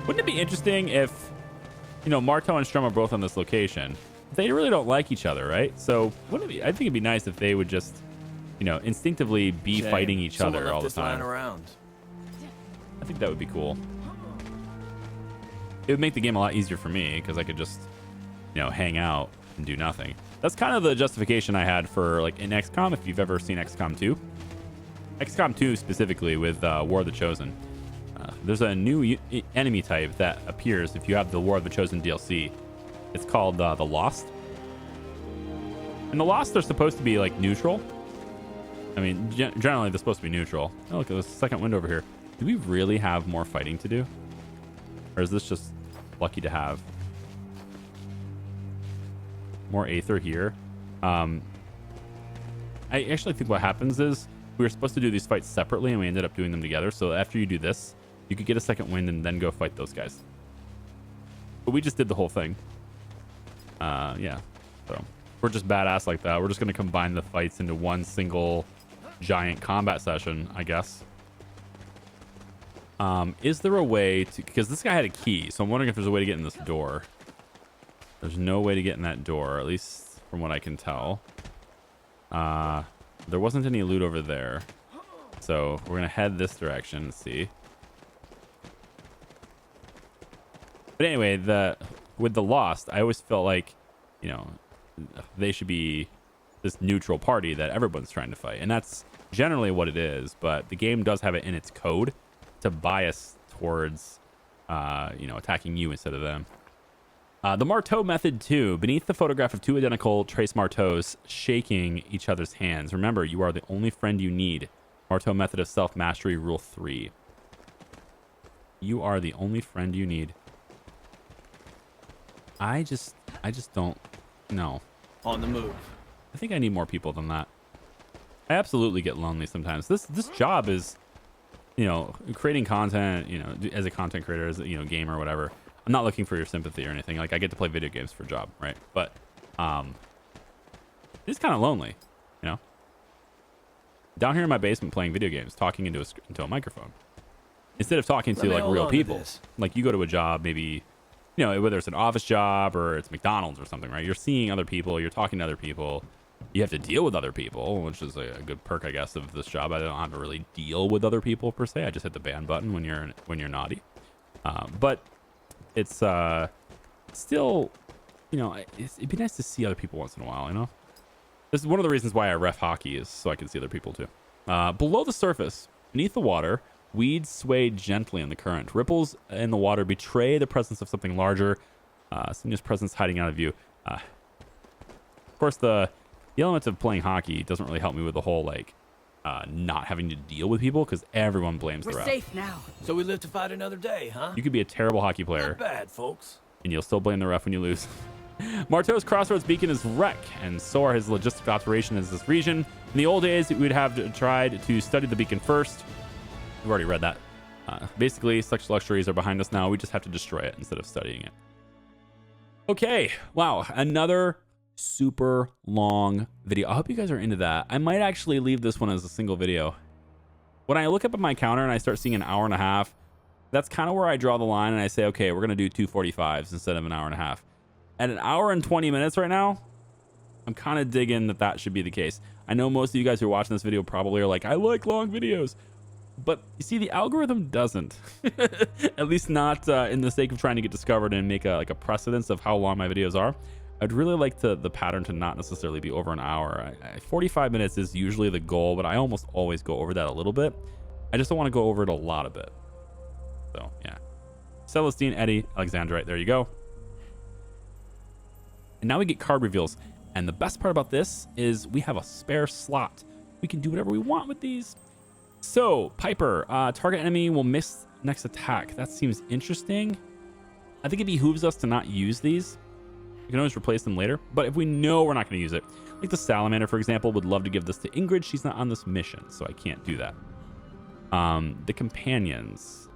wouldn't it be interesting if, you know, Marteau and Strum are both on this location? They really don't like each other, right? So wouldn't it be, I think it'd be nice if they would just, you know, instinctively be fighting each other all the time. Around. I think that would be cool. It would make the game a lot easier for me because I could just, you know, hang out and do nothing. That's kind of the justification I had for, like, in XCOM, if you've ever seen XCOM 2. XCOM 2 specifically with War of the Chosen. There's a new enemy type that appears if you have the War of the Chosen DLC. It's called the Lost. And the Lost are supposed to be, like, neutral. I mean, generally they're supposed to be neutral. Oh, look at this second window over here. Do we really have more fighting to do? Or is this just lucky to have? More Aether here. I actually think what happens is we were supposed to do these fights separately and we ended up doing them together. So after you do this, You could get a second wind and then go fight those guys. But we just did the whole thing. Yeah. So we're just badass like that. We're just going to combine the fights into one single giant combat session, I guess. Is there a way to... Because this guy had a key, so I'm wondering if there's a way to get in this door. There's no way to get in that door, at least from what I can tell. There wasn't any loot over there. So we're going to head this direction and see. But anyway, with the Lost, I always felt like, you know, they should be this neutral party that everyone's trying to fight. And that's generally what it is. But the game does have it in its code to bias towards, you know, attacking you instead of them. The Marteau method 2. Beneath the photograph of two identical trace Marteaus shaking each other's hands. Remember, you are the only friend you need. Marteau method of self-mastery rule 3. You are the only friend you need. I just don't know. On the move. I think I need more people than that. I absolutely get lonely sometimes. This job is, you know, creating content, you know, as a content creator, as a, you know, gamer or whatever. I'm not looking for your sympathy or anything. Like, I get to play video games for a job, right? But it's kind of lonely, you know. Down here in my basement playing video games, talking into a microphone instead of talking to like real people. Like, you go to a job, maybe, you know, whether it's an office job or it's McDonald's or something, right? You're seeing other people, you're talking to other people. You have to deal with other people, which is a good perk, I guess, of this job. I don't have to really deal with other people per se. I just hit the ban button when you're naughty. But it's still, you know, it'd be nice to see other people once in a while, you know? This is one of the reasons why I ref hockey, is so I can see other people too. Below the surface, beneath the water, weeds sway gently in the current. Ripples in the water betray the presence of something larger. Senior's presence hiding out of view. Of course, the element of playing hockey doesn't really help me with the whole, like, not having to deal with people, because everyone blames the ref. We're safe now. So we live to fight another day, huh? You could be a terrible hockey player. Not bad, folks. And you'll still blame the ref when you lose. Marteau's Crossroads beacon is wreck, and so are his logistic operations in this region. In the old days, we'd have tried to study the beacon first. We've already read that. Basically, such luxuries are behind us now. We just have to destroy it instead of studying it. Okay. Wow. Another super long video. I hope you guys are into that. I might actually leave this one as a single video. When I look up at my counter and I start seeing an hour and a half, that's kind of where I draw the line and I say, okay, we're going to do 245s instead of an hour and a half. At an hour and 20 minutes right now, I'm kind of digging that should be the case. I know most of you guys who are watching this video probably are like, I like long videos. But you see, the algorithm doesn't. At least not in the sake of trying to get discovered and make a precedence of how long my videos are. I'd really like the pattern to not necessarily be over an hour. 45 minutes is usually the goal, but I almost always go over that a little bit. I just don't want to go over it a lot of it. So, yeah. Celestine, Eddie, Alexandrite, there you go. And now we get card reveals. And the best part about this is we have a spare slot. We can do whatever we want with these. So, Piper, target enemy will miss next attack. That seems interesting. I think it behooves us to not use these. We can always replace them later, but if we know we're not going to use it, like the Salamander, for example, would love to give this to Ingrid. She's not on this mission, so I can't do that. The Companions.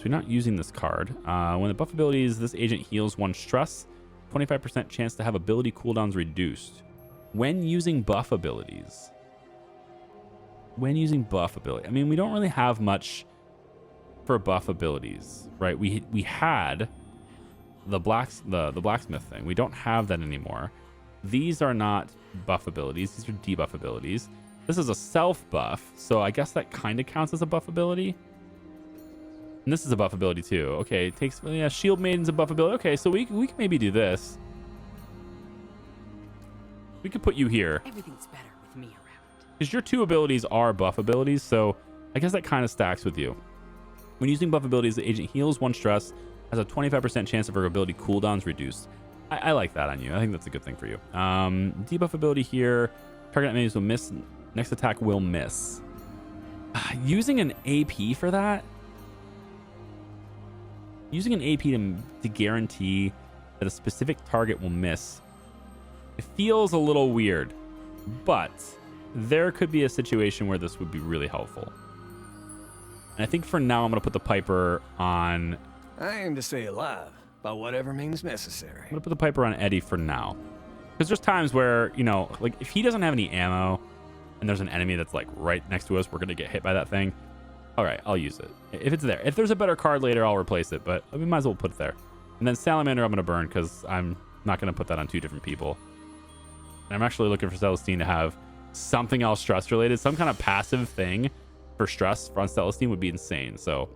We're not using this card. When the buff abilities, this agent heals 1 stress, 25% chance to have ability cooldowns reduced. When using buff abilities. I mean, we don't really have much for buff abilities, right? We had the blacksmith thing. We don't have that anymore. These are not buff abilities. These are debuff abilities. This is a self buff, so I guess that kind of counts as a buff ability. And this is a buff ability too. Okay, it takes, yeah, Shield Maiden's a buff ability. Okay, so we can maybe do this. We could put you here. Everything's better with me around. Because your 2 abilities are buff abilities, so I guess that kind of stacks with you. When using buff abilities, the agent heals 1 stress, has a 25% chance of her ability cooldowns reduced. I like that on you. I think that's a good thing for you. Debuff ability here. Target enemies will miss. Next attack will miss. Using an AP for that? Using an AP to guarantee that a specific target will miss. It feels a little weird, but there could be a situation where this would be really helpful. And I think for now I'm gonna put the Piper on. I aim to stay alive by whatever means necessary. I'm gonna put the Piper on Eddie for now, because there's times where, you know, like if he doesn't have any ammo and there's an enemy that's like right next to us, we're gonna get hit by that thing. All right, I'll use it if it's there. If there's a better card later, I'll replace it, but we might as well put it there. And then Salamander I'm gonna burn, because I'm not gonna put that on 2 different people. And I'm actually looking for Celestine to have something else stress related, some kind of passive thing for stress on Celestine would be insane. So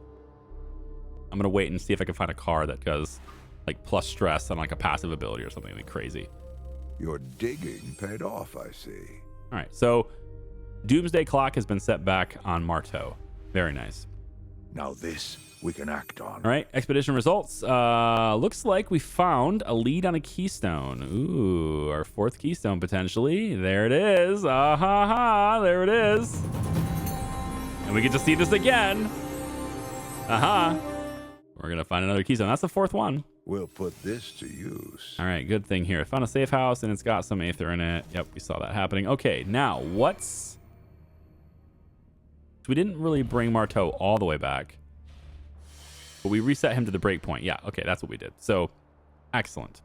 I'm gonna wait and see if I can find a card that does like plus stress on like a passive ability or something like crazy. Your digging paid off, I see. All right, so Doomsday Clock has been set back on Marteau. Very nice. Now this we can act on. All right, expedition results. Looks like we found a lead on a keystone. Ooh, our 4th keystone potentially. There it is. Ah ha ha, there it is. And we get to see this again. Aha. We're gonna find another keystone. That's the 4th one. We'll put this to use. All right, good thing here. I found a safe house and it's got some aether in it. Yep, we saw that happening. Okay, now what's... So we didn't really bring Marteau all the way back, but we reset him to the breakpoint. Yeah, okay, that's what we did. So, excellent.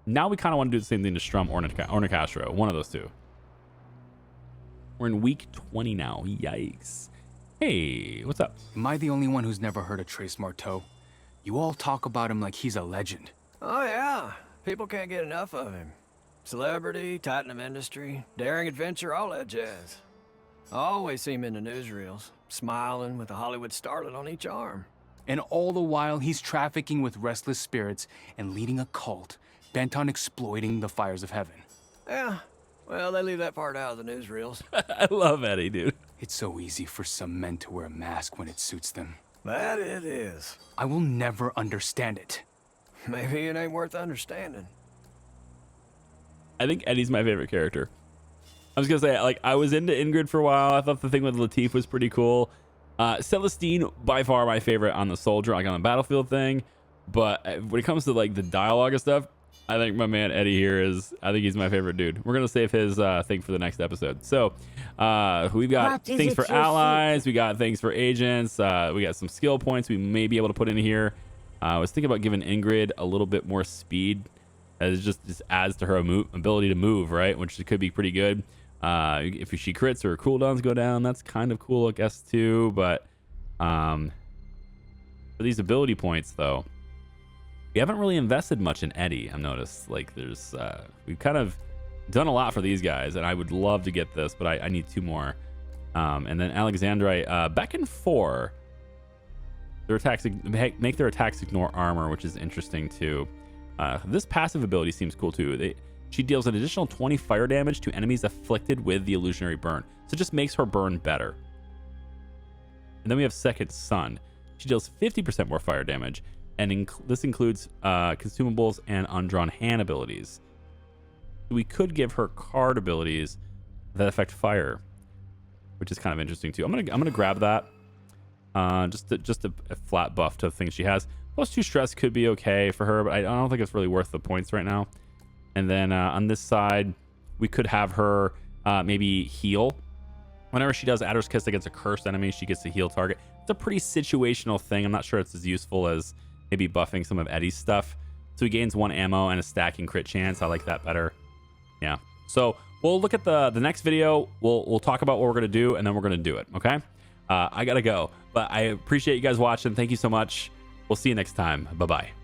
Now we kind of want to do the same thing to Strum or Nicastro. One of those two. We're in week 20 now. Yikes. Hey, what's up? Am I the only one who's never heard of Trace Marteau? You all talk about him like he's a legend. Oh, yeah. People can't get enough of him. Celebrity, Tottenham industry, daring adventure, all that jazz. I always see him in the newsreels, smiling with a Hollywood starlet on each arm. And all the while, he's trafficking with restless spirits and leading a cult bent on exploiting the fires of heaven. Yeah, well, they leave that part out of the newsreels. I love Eddie, dude. It's so easy for some men to wear a mask when it suits them. That it is. I will never understand it. Maybe it ain't worth understanding. I think Eddie's my favorite character. I was gonna say, like, I was into Ingrid for a while. I thought the thing with Latif was pretty cool. Celestine, by far my favorite on the soldier, like on the battlefield thing. But when it comes to like the dialogue and stuff, I think my man Eddie here is, I think he's my favorite dude. We're gonna save his thing for the next episode. So we've got things for allies, we got things for agents, we got some skill points we may be able to put in here. I was thinking about giving Ingrid a little bit more speed, as it just adds to her ability to move, right? Which could be pretty good. If she crits, her cooldowns go down. That's kind of cool, I guess, too. But for these ability points, though, we haven't really invested much in Eddie. I've noticed, like, there's we've kind of done a lot for these guys, and I would love to get this, but I need 2 more. And then Alexandrite, back in 4, their attacks make their attacks ignore armor, which is interesting too. This passive ability seems cool too. She deals an additional 20 fire damage to enemies afflicted with the illusionary burn, so it just makes her burn better. And then we have Second Sun. She deals 50% more fire damage, and this includes consumables and undrawn hand abilities. We could give her card abilities that affect fire, which is kind of interesting too. I'm gonna grab that. Just a flat buff to things she has. +2 stress could be okay for her, but I don't think it's really worth the points right now. And then on this side, we could have her maybe heal. Whenever she does Adder's Kiss against a cursed enemy, she gets to heal target. It's a pretty situational thing. I'm not sure it's as useful as maybe buffing some of Eddie's stuff. So he gains 1 ammo and a stacking crit chance. I like that better. Yeah. So we'll look at the next video. We'll talk about what we're gonna do, and then we're gonna do it. Okay. I gotta go, but I appreciate you guys watching. Thank you so much. We'll see you next time. Bye bye.